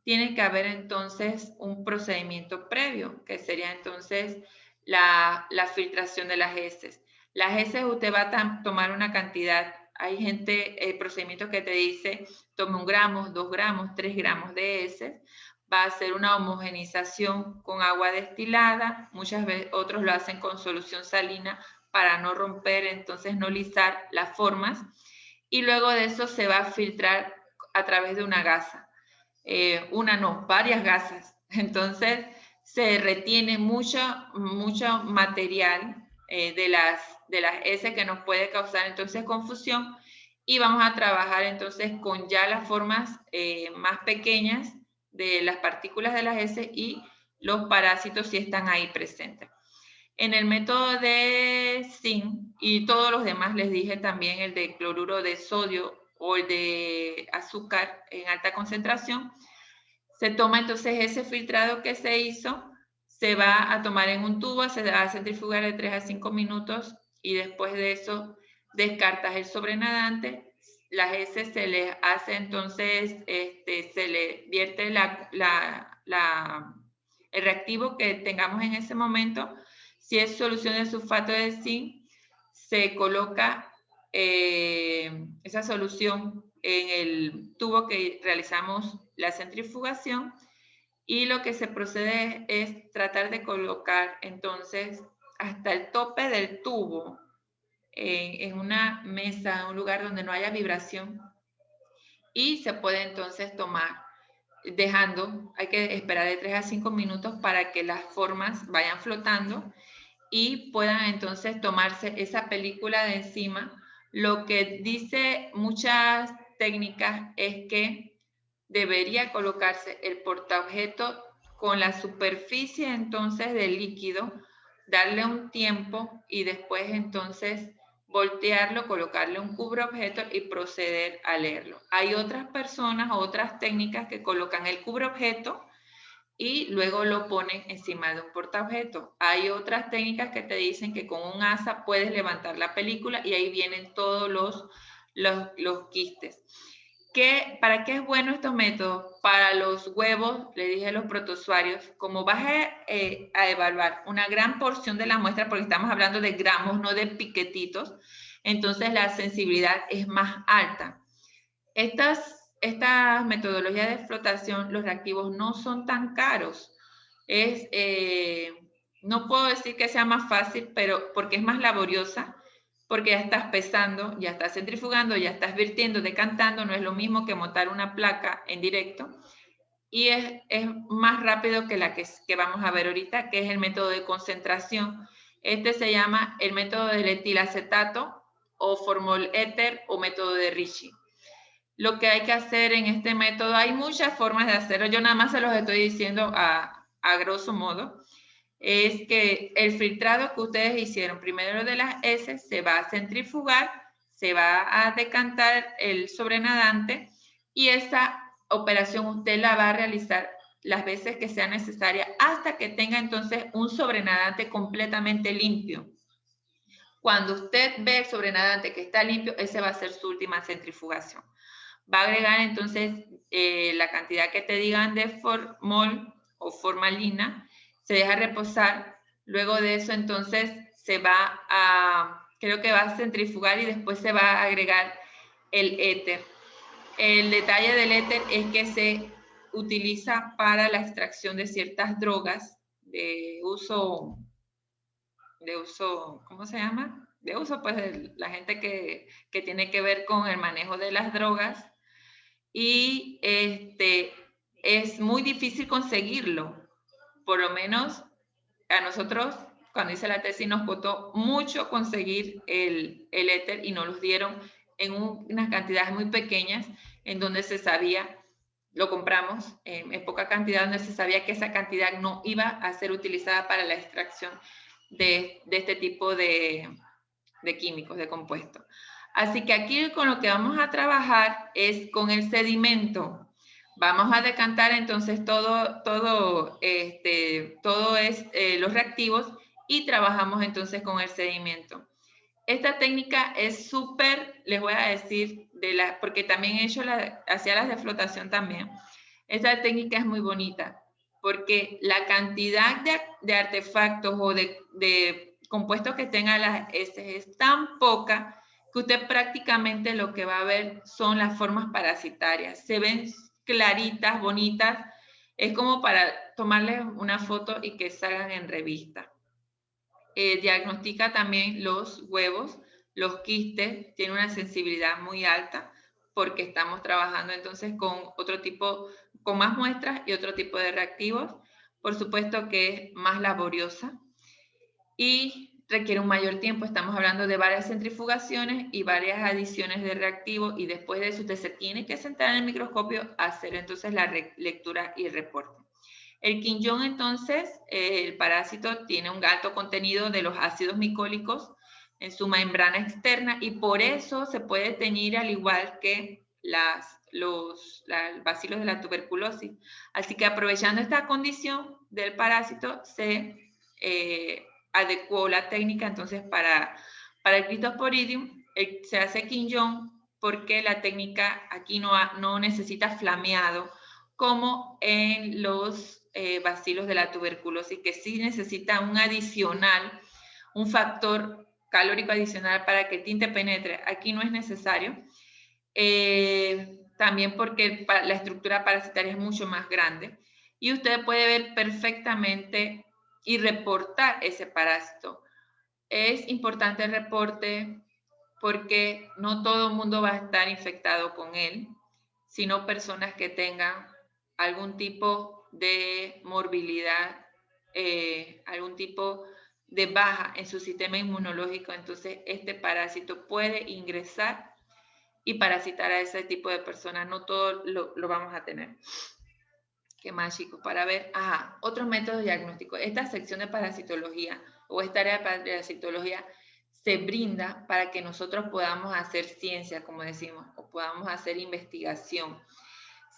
tiene que haber entonces un procedimiento previo, que sería entonces la filtración de las heces. Las heces usted va a tomar una cantidad. Hay procedimientos que te dice, tome 1 gramo, 2 gramos, 3 gramos de heces. Va a hacer una homogenización con agua destilada. Muchas veces otros lo hacen con solución salina para no romper, entonces no lisar las formas. Y luego de eso se va a filtrar a través de una gasa. Varias gasas. Entonces se retiene mucho material de las heces que nos puede causar entonces confusión, y vamos a trabajar entonces con ya las formas más pequeñas de las partículas de las heces y los parásitos si están ahí presentes. En el método de zinc y todos los demás, les dije también el de cloruro de sodio o el de azúcar en alta concentración, se toma entonces ese filtrado que se hizo, se va a tomar en un tubo, se va a centrifugar de 3 a 5 minutos y después de eso descartas el sobrenadante. Las heces se les hace entonces, se le vierte el reactivo que tengamos en ese momento. Si es solución de sulfato de zinc, se coloca esa solución en el tubo que realizamos la centrifugación, y lo que se procede es tratar de colocar entonces hasta el tope del tubo en una mesa, en un lugar donde no haya vibración, y se puede entonces tomar dejando, hay que esperar de 3 a 5 minutos para que las formas vayan flotando y puedan entonces tomarse esa película de encima. Lo que dice muchas técnicas es que debería colocarse el portaobjeto con la superficie entonces del líquido, darle un tiempo y después entonces voltearlo, colocarle un cubreobjeto y proceder a leerlo. Hay otras personas, otras técnicas que colocan el cubreobjeto y luego lo ponen encima de un portaobjeto. Hay otras técnicas que te dicen que con un asa puedes levantar la película y ahí vienen todos los quistes. ¿Para qué es bueno estos métodos? Para los huevos, le dije a los protozoarios, como vas a evaluar una gran porción de la muestra, porque estamos hablando de gramos, no de piquetitos, entonces la sensibilidad es más alta. Estas metodologías de flotación, los reactivos no son tan caros. No puedo decir que sea más fácil, pero porque es más laboriosa, porque ya estás pesando, ya estás centrifugando, ya estás virtiendo, decantando, no es lo mismo que montar una placa en directo, y es más rápido que la que vamos a ver ahorita, que es el método de concentración. Este se llama el método del etilacetato o formol éter o método de Ricci. Lo que hay que hacer en este método, hay muchas formas de hacerlo, yo nada más se los estoy diciendo a grosso modo, es que el filtrado que ustedes hicieron primero de las heces se va a centrifugar, se va a decantar el sobrenadante y esa operación usted la va a realizar las veces que sea necesaria hasta que tenga entonces un sobrenadante completamente limpio. Cuando usted ve el sobrenadante que está limpio, ese va a ser su última centrifugación. Va a agregar entonces la cantidad que te digan de formol o formalina, se deja reposar, luego de eso entonces se va a, creo que va a centrifugar y después se va a agregar el éter. El detalle del éter es que se utiliza para la extracción de ciertas drogas de uso, ¿cómo se llama? De uso, pues, de la gente que tiene que ver con el manejo de las drogas. Y es muy difícil conseguirlo. Por lo menos a nosotros, cuando hice la tesis, nos costó mucho conseguir el éter y nos los dieron en unas cantidades muy pequeñas, en donde se sabía, lo compramos en poca cantidad, donde se sabía que esa cantidad no iba a ser utilizada para la extracción de este tipo de químicos, de compuestos. Así que aquí con lo que vamos a trabajar es con el sedimento. Vamos a decantar entonces los reactivos y trabajamos entonces con el sedimento. Esta técnica es súper, les voy a decir, porque también hacía las de flotación también. Esta técnica es muy bonita porque la cantidad de artefactos o de compuestos que tengan las heces es tan poca que usted prácticamente lo que va a ver son las formas parasitarias. Se ven claritas, bonitas. Es como para tomarles una foto y que salgan en revista. Diagnostica también los huevos, los quistes, tiene una sensibilidad muy alta porque estamos trabajando entonces con otro tipo, con más muestras y otro tipo de reactivos. Por supuesto que es más laboriosa y requiere un mayor tiempo. Estamos hablando de varias centrifugaciones y varias adiciones de reactivos y después de eso usted se tiene que sentar en el microscopio a hacer entonces la lectura y reporte. El quinjón, entonces, el parásito tiene un alto contenido de los ácidos micólicos en su membrana externa y por eso se puede teñir al igual que los bacilos de la tuberculosis. Así que aprovechando esta condición del parásito, se adecuó la técnica entonces para el Cryptosporidium. Se hace quinjón porque la técnica aquí no necesita flameado como en los bacilos de la tuberculosis, que sí necesita un factor calórico adicional para que el tinte penetre. Aquí no es necesario. También porque la estructura parasitaria es mucho más grande. Y usted puede ver perfectamente y reportar ese parásito. Es importante el reporte porque no todo el mundo va a estar infectado con él, sino personas que tengan algún tipo de morbilidad, algún tipo de baja en su sistema inmunológico. Entonces, este parásito puede ingresar y parasitar a ese tipo de personas. No todo lo vamos a tener. ¿Qué más, chicos? Para ver, otros métodos diagnósticos. Esta sección de parasitología o esta área de parasitología se brinda para que nosotros podamos hacer ciencia, como decimos, o podamos hacer investigación.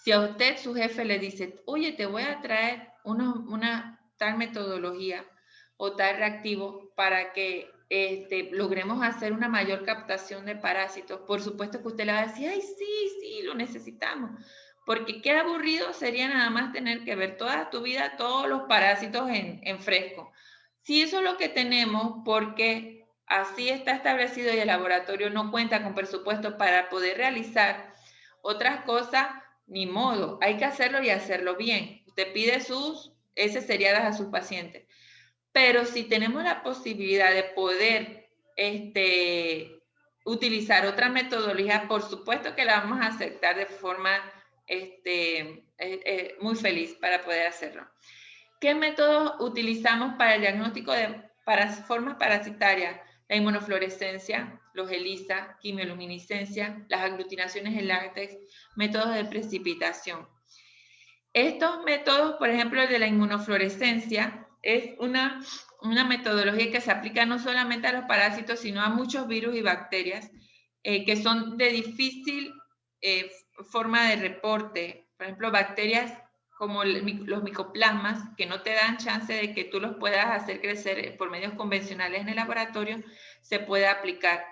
Si a usted su jefe le dice, oye, te voy a traer una tal metodología o tal reactivo para que logremos hacer una mayor captación de parásitos, por supuesto que usted le va a decir, ay, sí, lo necesitamos. Porque qué aburrido sería nada más tener que ver toda tu vida todos los parásitos en fresco. Si eso es lo que tenemos, porque así está establecido y el laboratorio no cuenta con presupuesto para poder realizar otras cosas, ni modo, hay que hacerlo y hacerlo bien. Usted pide sus heces seriadas a sus pacientes. Pero si tenemos la posibilidad de poder utilizar otra metodología, por supuesto que la vamos a aceptar de forma muy feliz para poder hacerlo. ¿Qué métodos utilizamos para el diagnóstico de formas parasitarias? La inmunofluorescencia, los ELISA, quimioluminiscencia, las aglutinaciones en látex, métodos de precipitación. Estos métodos, por ejemplo, el de la inmunofluorescencia, es una metodología que se aplica no solamente a los parásitos, sino a muchos virus y bacterias que son de difícil forma de reporte. Por ejemplo, bacterias como los micoplasmas, que no te dan chance de que tú los puedas hacer crecer por medios convencionales en el laboratorio, se puede aplicar.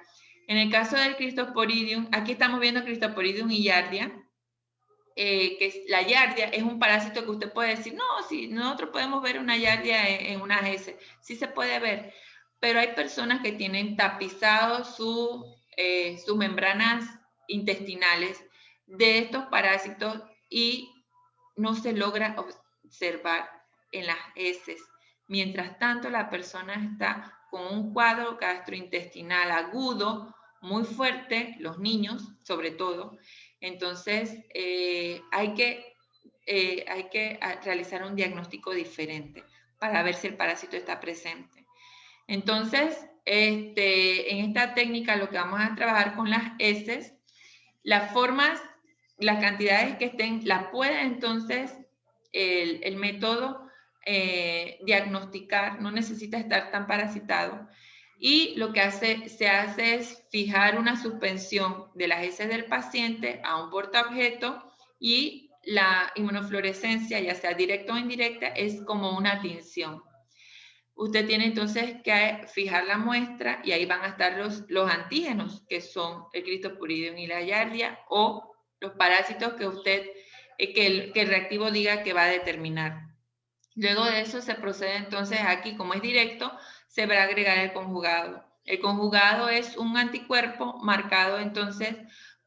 En el caso del Cryptosporidium, aquí estamos viendo Cryptosporidium y Giardia, que la Giardia es un parásito que usted puede decir, no, si nosotros podemos ver una Giardia en unas heces, sí se puede ver, pero hay personas que tienen tapizados sus membranas intestinales de estos parásitos y no se logra observar en las heces. Mientras tanto, la persona está con un cuadro gastrointestinal agudo, muy fuerte, los niños sobre todo. Entonces, hay que realizar un diagnóstico diferente para ver si el parásito está presente. Entonces, en esta técnica lo que vamos a trabajar con las heces, las formas, las cantidades que estén, las puede entonces el método diagnosticar, no necesita estar tan parasitado. Y lo que se hace es fijar una suspensión de las heces del paciente a un portaobjeto y la inmunofluorescencia, ya sea directa o indirecta, es como una tinción. Usted tiene entonces que fijar la muestra y ahí van a estar los antígenos, que son el Cryptosporidium y la Giardia, o los parásitos que usted, que el reactivo diga que va a determinar. Luego de eso se procede entonces aquí, como es directo, se va a agregar el conjugado. El conjugado es un anticuerpo marcado entonces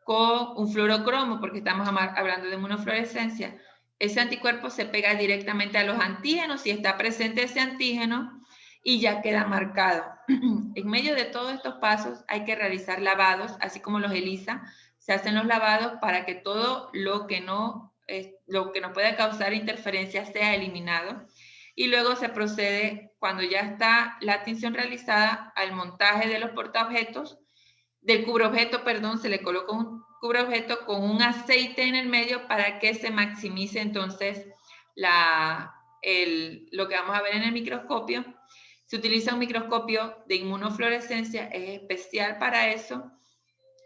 con un fluorocromo, porque estamos hablando de inmunofluorescencia. Ese anticuerpo se pega directamente a los antígenos, si está presente ese antígeno, y ya queda marcado. En medio de todos estos pasos hay que realizar lavados, así como los ELISA, se hacen los lavados para que todo lo que no pueda causar interferencia sea eliminado. Y luego se procede, cuando ya está la tinción realizada, al montaje de los portaobjetos, del cubreobjeto, perdón, se le coloca un cubreobjeto con un aceite en el medio para que se maximice entonces lo que vamos a ver en el microscopio. Se utiliza un microscopio de inmunofluorescencia, es especial para eso,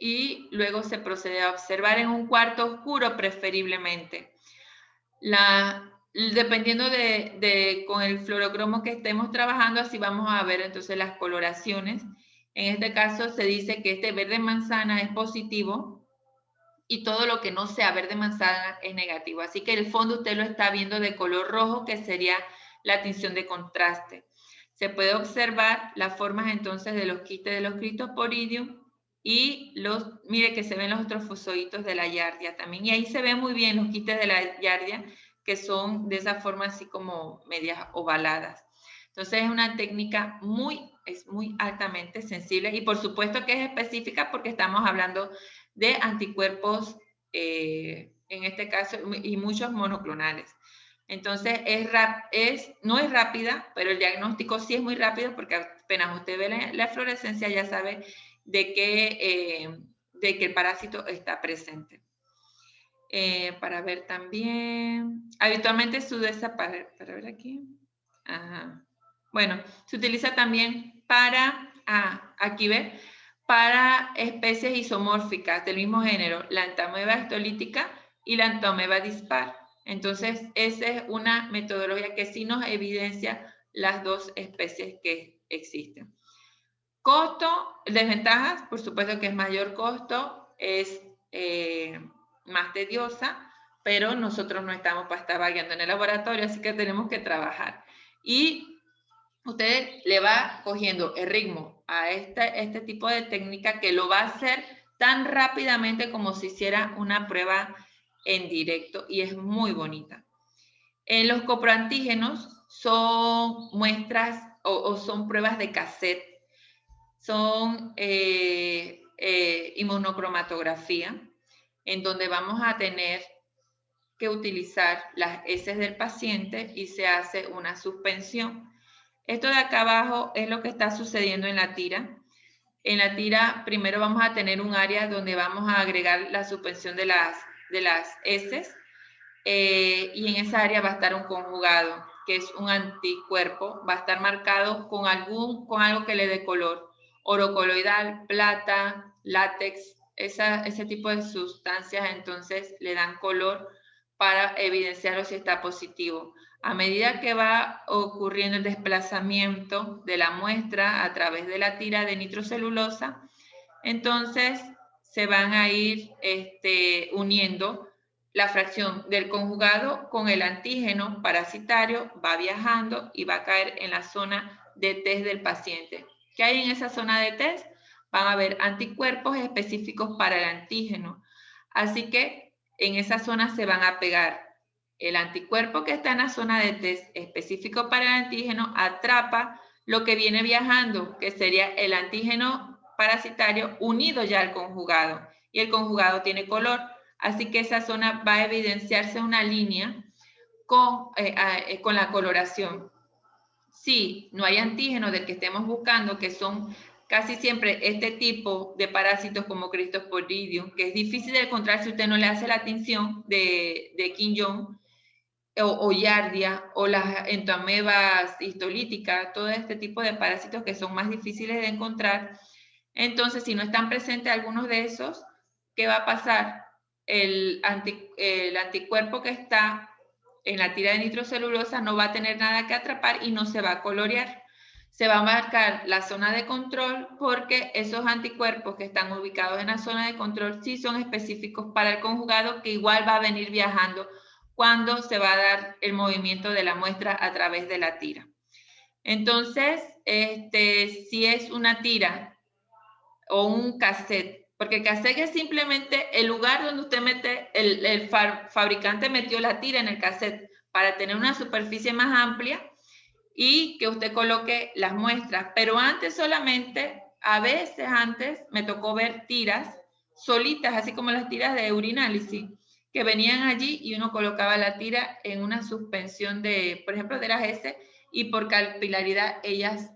y luego se procede a observar en un cuarto oscuro preferiblemente. Dependiendo con el fluorocromo que estemos trabajando, así vamos a ver entonces las coloraciones. En este caso se dice que este verde manzana es positivo y todo lo que no sea verde manzana es negativo. Así que el fondo usted lo está viendo de color rojo, que sería la tinción de contraste. Se puede observar las formas entonces de los quistes de los Cryptosporidium y mire que se ven los trofozoitos de la Giardia también. Y ahí se ven muy bien los quistes de la Giardia, que son de esa forma así como medias ovaladas. Entonces es una técnica es muy altamente sensible y por supuesto que es específica porque estamos hablando de anticuerpos, en este caso, y muchos monoclonales. Entonces, no es rápida, pero el diagnóstico sí es muy rápido porque apenas usted ve la fluorescencia ya sabe de que el parásito está presente. Para ver también, habitualmente se usa para ver aquí. Ajá. Bueno, se utiliza también aquí ve, para especies isomórficas del mismo género, la Entamoeba histolítica y la Entamoeba dispar. Entonces, esa es una metodología que sí nos evidencia las dos especies que existen. Costo, desventajas, por supuesto que es mayor costo, es más tediosa, pero nosotros no estamos para estar vagueando en el laboratorio, así que tenemos que trabajar. Y usted le va cogiendo el ritmo a este tipo de técnica que lo va a hacer tan rápidamente como si hiciera una prueba en directo y es muy bonita. Los coproantígenos son muestras o son pruebas de cassette, son inmunocromatografía, en donde vamos a tener que utilizar las heces del paciente y se hace una suspensión. Esto de acá abajo es lo que está sucediendo en la tira. En la tira primero vamos a tener un área donde vamos a agregar la suspensión de las heces y en esa área va a estar un conjugado, que es un anticuerpo, va a estar marcado con algo que le dé color, oro coloidal, plata, látex, ese tipo de sustancias, entonces le dan color para evidenciarlo si está positivo. A medida que va ocurriendo el desplazamiento de la muestra a través de la tira de nitrocelulosa, entonces se van a ir uniendo la fracción del conjugado con el antígeno parasitario, va viajando y va a caer en la zona de test del paciente. ¿Qué hay en esa zona de test? Van a haber anticuerpos específicos para el antígeno. Así que en esa zona se van a pegar. El anticuerpo que está en la zona de test específico para el antígeno atrapa lo que viene viajando, que sería el antígeno parasitario unido ya al conjugado. Y el conjugado tiene color. Así que esa zona va a evidenciarse una línea con la coloración. Si no hay antígeno del que estemos buscando, que son casi siempre este tipo de parásitos como Cryptosporidium, que es difícil de encontrar si usted no le hace la tinción de Quinjón, o Yardia, o las entoamebas histolíticas, todo este tipo de parásitos que son más difíciles de encontrar. Entonces, si no están presentes algunos de esos, ¿qué va a pasar? El anticuerpo que está en la tira de nitrocelulosa no va a tener nada que atrapar y no se va a colorear. Se va a marcar la zona de control porque esos anticuerpos que están ubicados en la zona de control sí son específicos para el conjugado, que igual va a venir viajando cuando se va a dar el movimiento de la muestra a través de la tira. Entonces, si es una tira o un cassette, porque el cassette es simplemente el lugar donde usted mete, el fabricante metió la tira en el cassette para tener una superficie más amplia y que usted coloque las muestras. Pero antes solamente, a veces antes, me tocó ver tiras solitas, así como las tiras de urinálisis, que venían allí y uno colocaba la tira en una suspensión de, por ejemplo, de las S, y por capilaridad ellas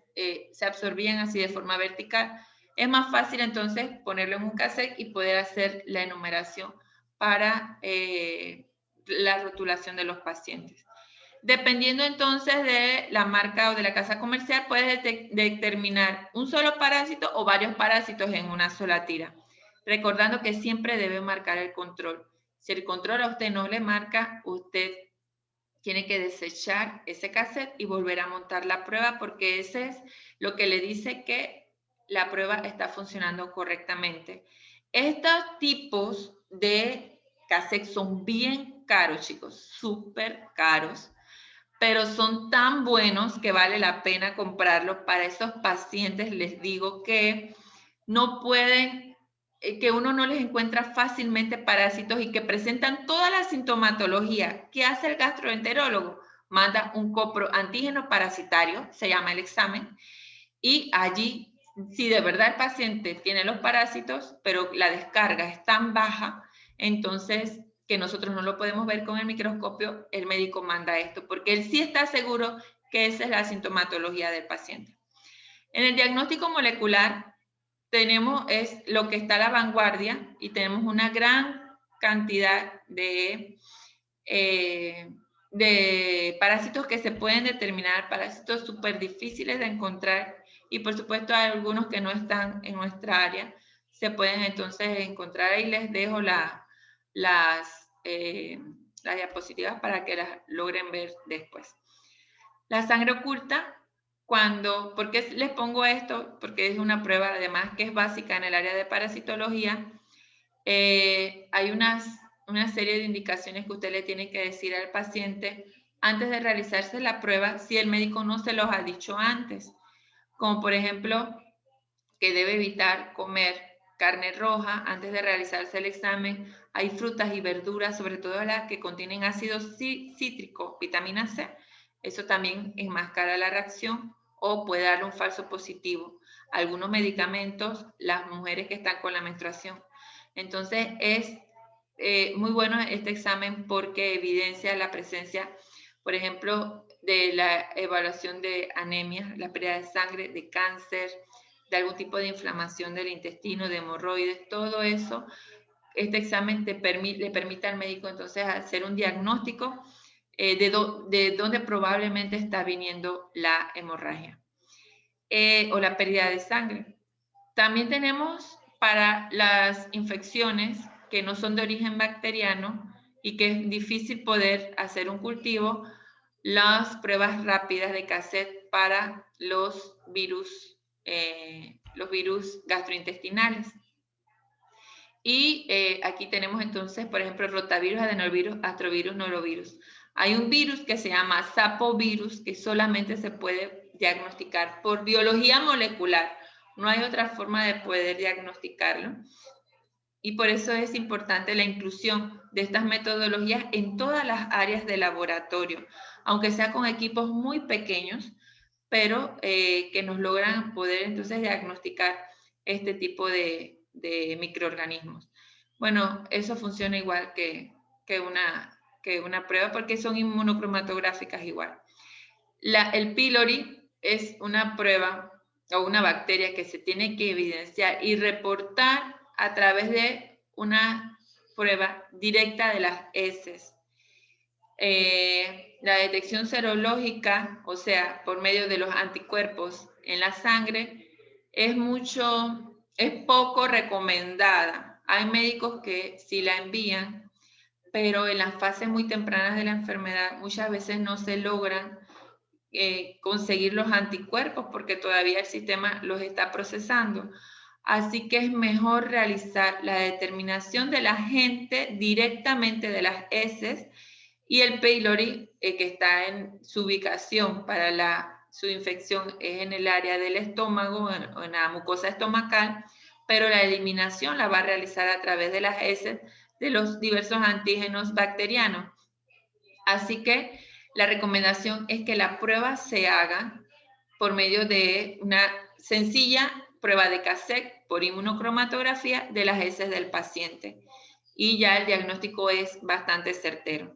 se absorbían así de forma vertical. Es más fácil entonces ponerlo en un cassette y poder hacer la enumeración para la rotulación de los pacientes. Dependiendo entonces de la marca o de la casa comercial, puedes determinar un solo parásito o varios parásitos en una sola tira. Recordando que siempre debe marcar el control. Si el control a usted no le marca, usted tiene que desechar ese cassette y volver a montar la prueba, porque ese es lo que le dice que la prueba está funcionando correctamente. Estos tipos de cassette son bien caros, chicos, súper caros, pero son tan buenos que vale la pena comprarlos. Para esos pacientes les digo que no pueden, que uno no les encuentra fácilmente parásitos y que presentan toda la sintomatología. ¿Qué hace el gastroenterólogo? Manda un coproantígeno parasitario, se llama el examen, y allí, si de verdad el paciente tiene los parásitos, pero la descarga es tan baja, entonces que nosotros no lo podemos ver con el microscopio, el médico manda esto, porque él sí está seguro que esa es la sintomatología del paciente. En el diagnóstico molecular tenemos lo que está a la vanguardia y tenemos una gran cantidad de parásitos que se pueden determinar, parásitos súper difíciles de encontrar, y por supuesto hay algunos que no están en nuestra área, se pueden entonces encontrar. Ahí les dejo las diapositivas para que las logren ver después. La sangre oculta, ¿por qué les pongo esto? Porque es una prueba además que es básica en el área de parasitología. Hay una serie de indicaciones que usted le tiene que decir al paciente antes de realizarse la prueba si el médico no se los ha dicho antes, como por ejemplo que debe evitar comer carne roja antes de realizarse el examen. Hay frutas y verduras, sobre todo las que contienen ácido cítrico, vitamina C. Eso también enmascara la reacción o puede darle un falso positivo. Algunos medicamentos, las mujeres que están con la menstruación. Entonces es muy bueno este examen porque evidencia la presencia, por ejemplo, de la evaluación de anemia, la pérdida de sangre, de cáncer, de algún tipo de inflamación del intestino, de hemorroides, todo eso. Este examen le permite al médico entonces hacer un diagnóstico de dónde probablemente está viniendo la hemorragia o la pérdida de sangre. También tenemos para las infecciones que no son de origen bacteriano y que es difícil poder hacer un cultivo, las pruebas rápidas de cassette para los virus gastrointestinales. Y aquí tenemos entonces, por ejemplo, rotavirus, adenovirus, astrovirus, norovirus. Hay un virus que se llama sapovirus que solamente se puede diagnosticar por biología molecular. No hay otra forma de poder diagnosticarlo. Y por eso es importante la inclusión de estas metodologías en todas las áreas de laboratorio, aunque sea con equipos muy pequeños, pero que nos logran poder entonces diagnosticar este tipo de microorganismos. Bueno, eso funciona igual que una prueba porque son inmunocromatográficas igual. El pylori es una prueba o una bacteria que se tiene que evidenciar y reportar a través de una prueba directa de las heces. La detección serológica, o sea, por medio de los anticuerpos en la sangre, es poco recomendada. Hay médicos que sí la envían, pero en las fases muy tempranas de la enfermedad muchas veces no se logran conseguir los anticuerpos porque todavía el sistema los está procesando. Así que es mejor realizar la determinación del agente directamente de las heces y el pylori, que está en su ubicación para su infección es en el área del estómago, en la mucosa estomacal, pero la eliminación la va a realizar a través de las heces de los diversos antígenos bacterianos. Así que la recomendación es que la prueba se haga por medio de una sencilla prueba de cassette por inmunocromatografía de las heces del paciente. Y ya el diagnóstico es bastante certero.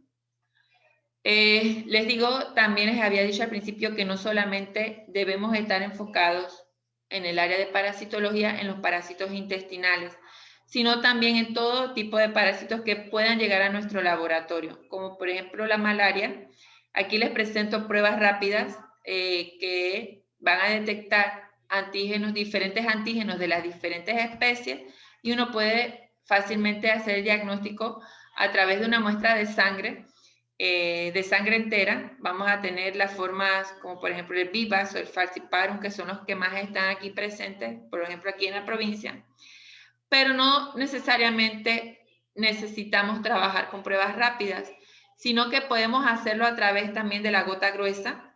Les digo, también les había dicho al principio que no solamente debemos estar enfocados en el área de parasitología, en los parásitos intestinales, sino también en todo tipo de parásitos que puedan llegar a nuestro laboratorio, como por ejemplo la malaria. Aquí les presento pruebas rápidas que van a detectar diferentes antígenos de las diferentes especies y uno puede fácilmente hacer el diagnóstico a través de una muestra de sangre entera. Vamos a tener las formas como por ejemplo el Vivax o el Falciparum, que son los que más están aquí presentes, por ejemplo aquí en la provincia. Pero no necesariamente necesitamos trabajar con pruebas rápidas, sino que podemos hacerlo a través también de la gota gruesa,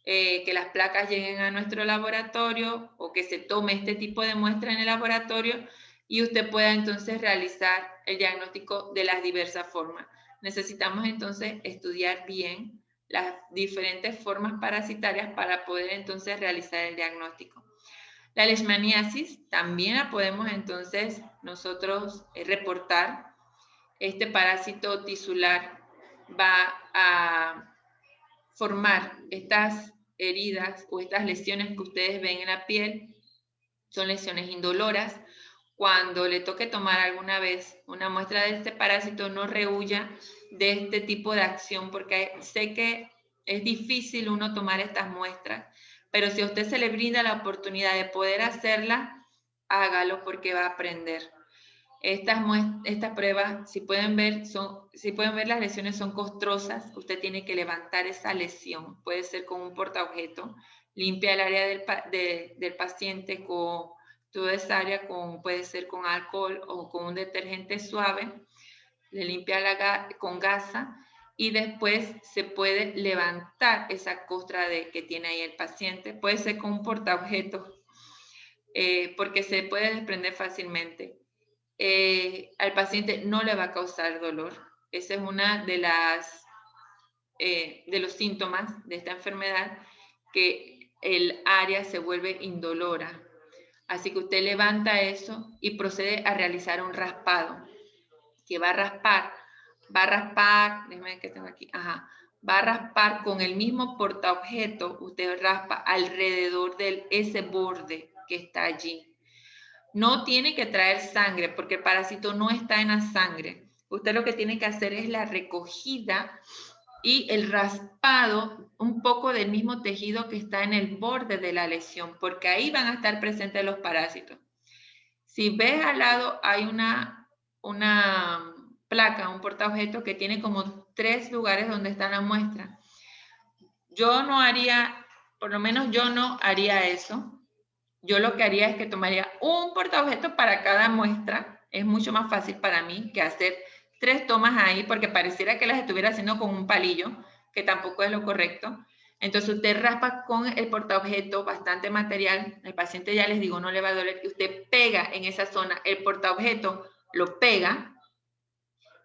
que las placas lleguen a nuestro laboratorio o que se tome este tipo de muestra en el laboratorio y usted pueda entonces realizar el diagnóstico de las diversas formas. Necesitamos entonces estudiar bien las diferentes formas parasitarias para poder entonces realizar el diagnóstico. La leishmaniasis también la podemos entonces nosotros reportar. Este parásito tisular va a formar estas heridas o estas lesiones que ustedes ven en la piel. Son lesiones indoloras. Cuando le toque tomar alguna vez una muestra de este parásito, no rehuya de este tipo de acción, porque sé que es difícil uno tomar estas muestras, pero si a usted se le brinda la oportunidad de poder hacerla, hágalo porque va a aprender. Estas pruebas, si pueden ver, las lesiones son costrosas. Usted tiene que levantar esa lesión. Puede ser con un portaobjeto. Limpia el área del paciente con toda esa área, puede ser con alcohol o con un detergente suave. Le limpia con gasa y después se puede levantar esa costra que tiene ahí el paciente. Puede ser con un portaobjetos porque se puede desprender fácilmente. Al paciente no le va a causar dolor. Ese es una de los síntomas de esta enfermedad, que el área se vuelve indolora. Así que usted levanta eso y procede a realizar un raspado, que va a raspar, déjame que tengo aquí, va a raspar con el mismo portaobjeto, usted raspa alrededor de ese borde que está allí. No tiene que traer sangre porque el parásito no está en la sangre. Usted lo que tiene que hacer es la recogida y el raspado un poco del mismo tejido que está en el borde de la lesión, porque ahí van a estar presentes los parásitos. Si ves al lado hay una placa, un portaobjetos que tiene como 3 lugares donde está la muestra. Yo no haría, por lo menos yo no haría eso. Yo lo que haría es que tomaría un portaobjetos para cada muestra. Es mucho más fácil para mí que hacer 3 tomas ahí, porque pareciera que las estuviera haciendo con un palillo, que tampoco es lo correcto. Entonces usted raspa con el portaobjetos bastante material. El paciente, ya les digo, no le va a doler. Y usted pega en esa zona el portaobjetos, lo pega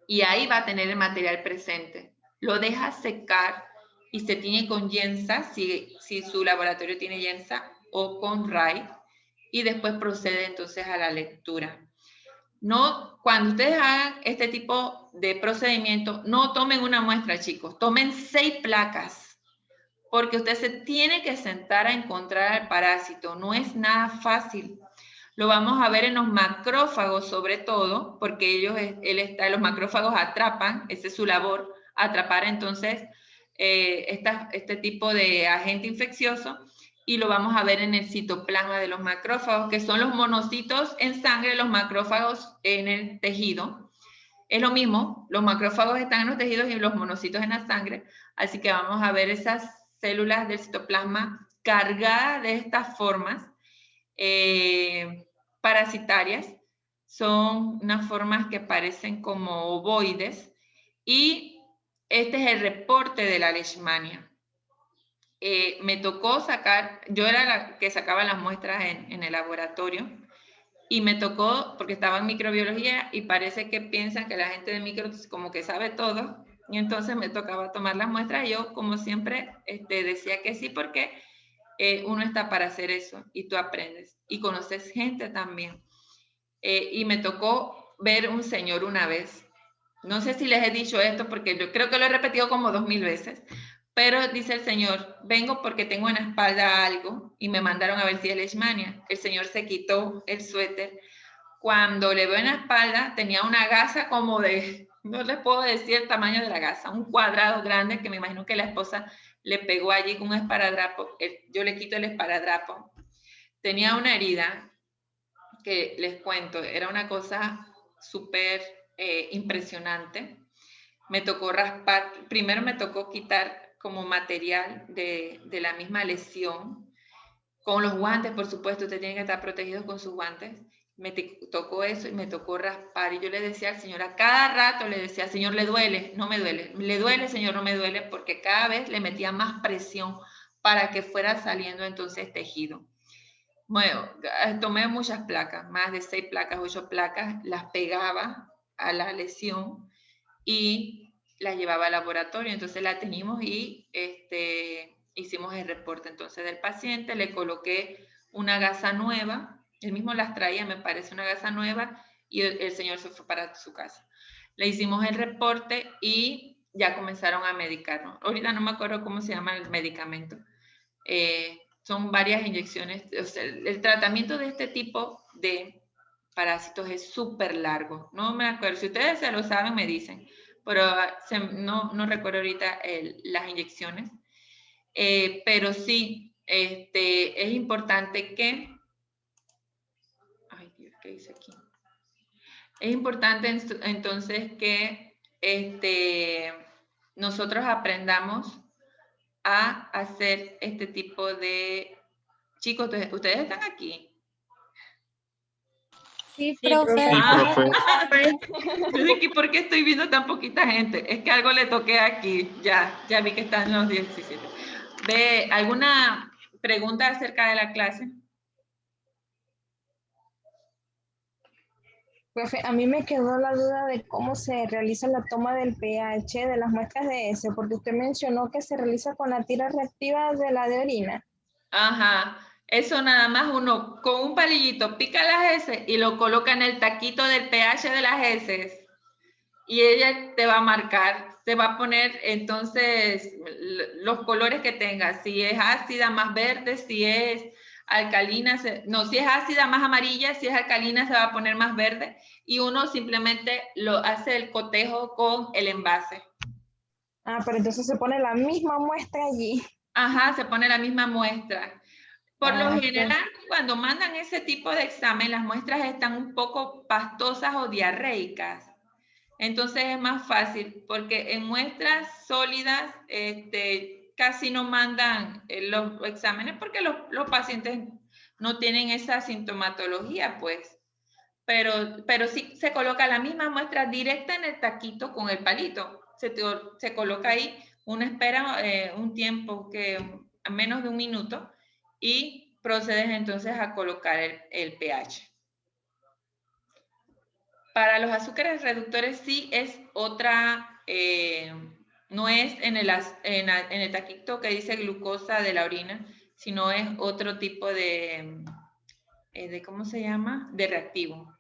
y ahí va a tener el material presente. Lo deja secar y se tiñe con Yensa, si su laboratorio tiene Yensa, o con RAI, y después procede entonces a la lectura. No, cuando ustedes hagan este tipo de procedimiento, no tomen una muestra, chicos, tomen 6 placas, porque usted se tiene que sentar a encontrar al parásito, no es nada fácil. Lo vamos a ver en los macrófagos sobre todo, porque los macrófagos atrapan, esa es su labor, atrapar entonces este tipo de agente infeccioso, y lo vamos a ver en el citoplasma de los macrófagos, que son los monocitos en sangre, los macrófagos en el tejido. Es lo mismo, los macrófagos están en los tejidos y los monocitos en la sangre, así que vamos a ver esas células del citoplasma cargadas de estas formas parasitarias. Son unas formas que parecen como ovoides, y este es el reporte de la leishmania. Me tocó sacar, yo era la que sacaba las muestras en el laboratorio, y me tocó, porque estaba en microbiología, y parece que piensan que la gente de micro como que sabe todo, y entonces me tocaba tomar las muestras, y yo como siempre decía que sí, porque uno está para hacer eso, y tú aprendes, y conoces gente también. Y me tocó ver un señor una vez, no sé si les he dicho esto, porque yo creo que lo he repetido como 2000 veces, pero dice el señor, vengo porque tengo en la espalda algo, y me mandaron a ver si es leishmania. El señor se quitó el suéter. Cuando le veo en la espalda, tenía una gasa como de, no les puedo decir el tamaño de la gasa, un cuadrado grande, que me imagino que la esposa le pegó allí con un esparadrapo. Yo le quito el esparadrapo. Tenía una herida que, les cuento, era una cosa súper impresionante. Me tocó raspar, primero me tocó quitar como material de la misma lesión, con los guantes, por supuesto, usted tiene que estar protegido con sus guantes. Me tocó eso y me tocó raspar, y yo le decía al señor, a cada rato le decía, señor, ¿le duele? No me duele. ¿Le duele, señor? No me duele, porque cada vez le metía más presión para que fuera saliendo entonces tejido. Bueno, tomé muchas placas, más de 6 placas, 8 placas, las pegaba a la lesión y la llevaba al laboratorio. Entonces la teníamos y hicimos el reporte entonces del paciente, le coloqué una gasa nueva, él mismo las traía, me parece, una gasa nueva, y el señor se fue para su casa. Le hicimos el reporte y ya comenzaron a medicarnos. Ahorita no me acuerdo cómo se llama el medicamento. Son varias inyecciones. O sea, el tratamiento de este tipo de parásitos es súper largo. No me acuerdo. Si ustedes se lo saben, me dicen. Pero no recuerdo ahorita las inyecciones. Pero sí, es importante que... Ay, Dios, ¿qué dice aquí? Es importante entonces que nosotros aprendamos a hacer este tipo de... Chicos, ¿ustedes están aquí? Sí, Sí, profe. Yo dije, ¿por qué estoy viendo tan poquita gente? Es que algo le toqué aquí. Ya vi que están los 17. ¿Ve alguna pregunta acerca de la clase? Profe, a mí me quedó la duda de cómo se realiza la toma del pH de las muestras de S, porque usted mencionó que se realiza con la tira reactiva de la de orina. Ajá. Eso nada más uno con un palillito pica las heces y lo coloca en el taquito del pH de las heces, y ella te va a marcar, te va a poner entonces los colores que tenga, si es ácida más verde, si es alcalina, si es ácida más amarilla, si es alcalina se va a poner más verde, y uno simplemente lo hace el cotejo con el envase. Ah, pero entonces se pone la misma muestra allí. Ajá, se pone la misma muestra. Por lo ok. general, cuando mandan ese tipo de examen, las muestras están un poco pastosas o diarreicas. Entonces es más fácil, porque en muestras sólidas casi no mandan los exámenes porque los pacientes no tienen esa sintomatología, pues. Pero sí se coloca la misma muestra directa en el taquito con el palito. Se coloca ahí, uno espera un tiempo que menos de 1 minuto y procedes entonces a colocar el pH. Para los azúcares reductores sí es otra, no es en el taquito que dice glucosa de la orina, sino es otro tipo de ¿cómo se llama? De reactivo.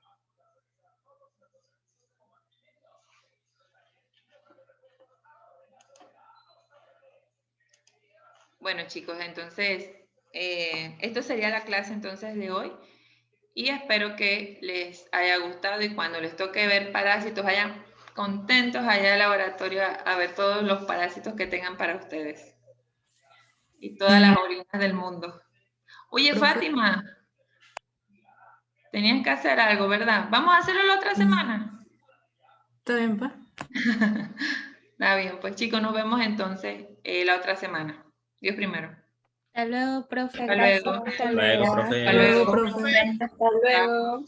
Bueno, chicos, entonces, esto sería la clase entonces de hoy y espero que les haya gustado y cuando les toque ver parásitos vayan contentos allá al laboratorio a ver todos los parásitos que tengan para ustedes y todas las orinas del mundo. Oye, Profe. Fátima, tenías que hacer algo, ¿verdad? ¿Vamos a hacerlo la otra semana? ¿Está bien, pa? Está bien, pues chicos, nos vemos entonces la otra semana. Dios primero. Hasta luego, profe. Hasta Gracias. luego. Hasta Luego, luego. profe. Hasta luego. Profe. Hasta luego.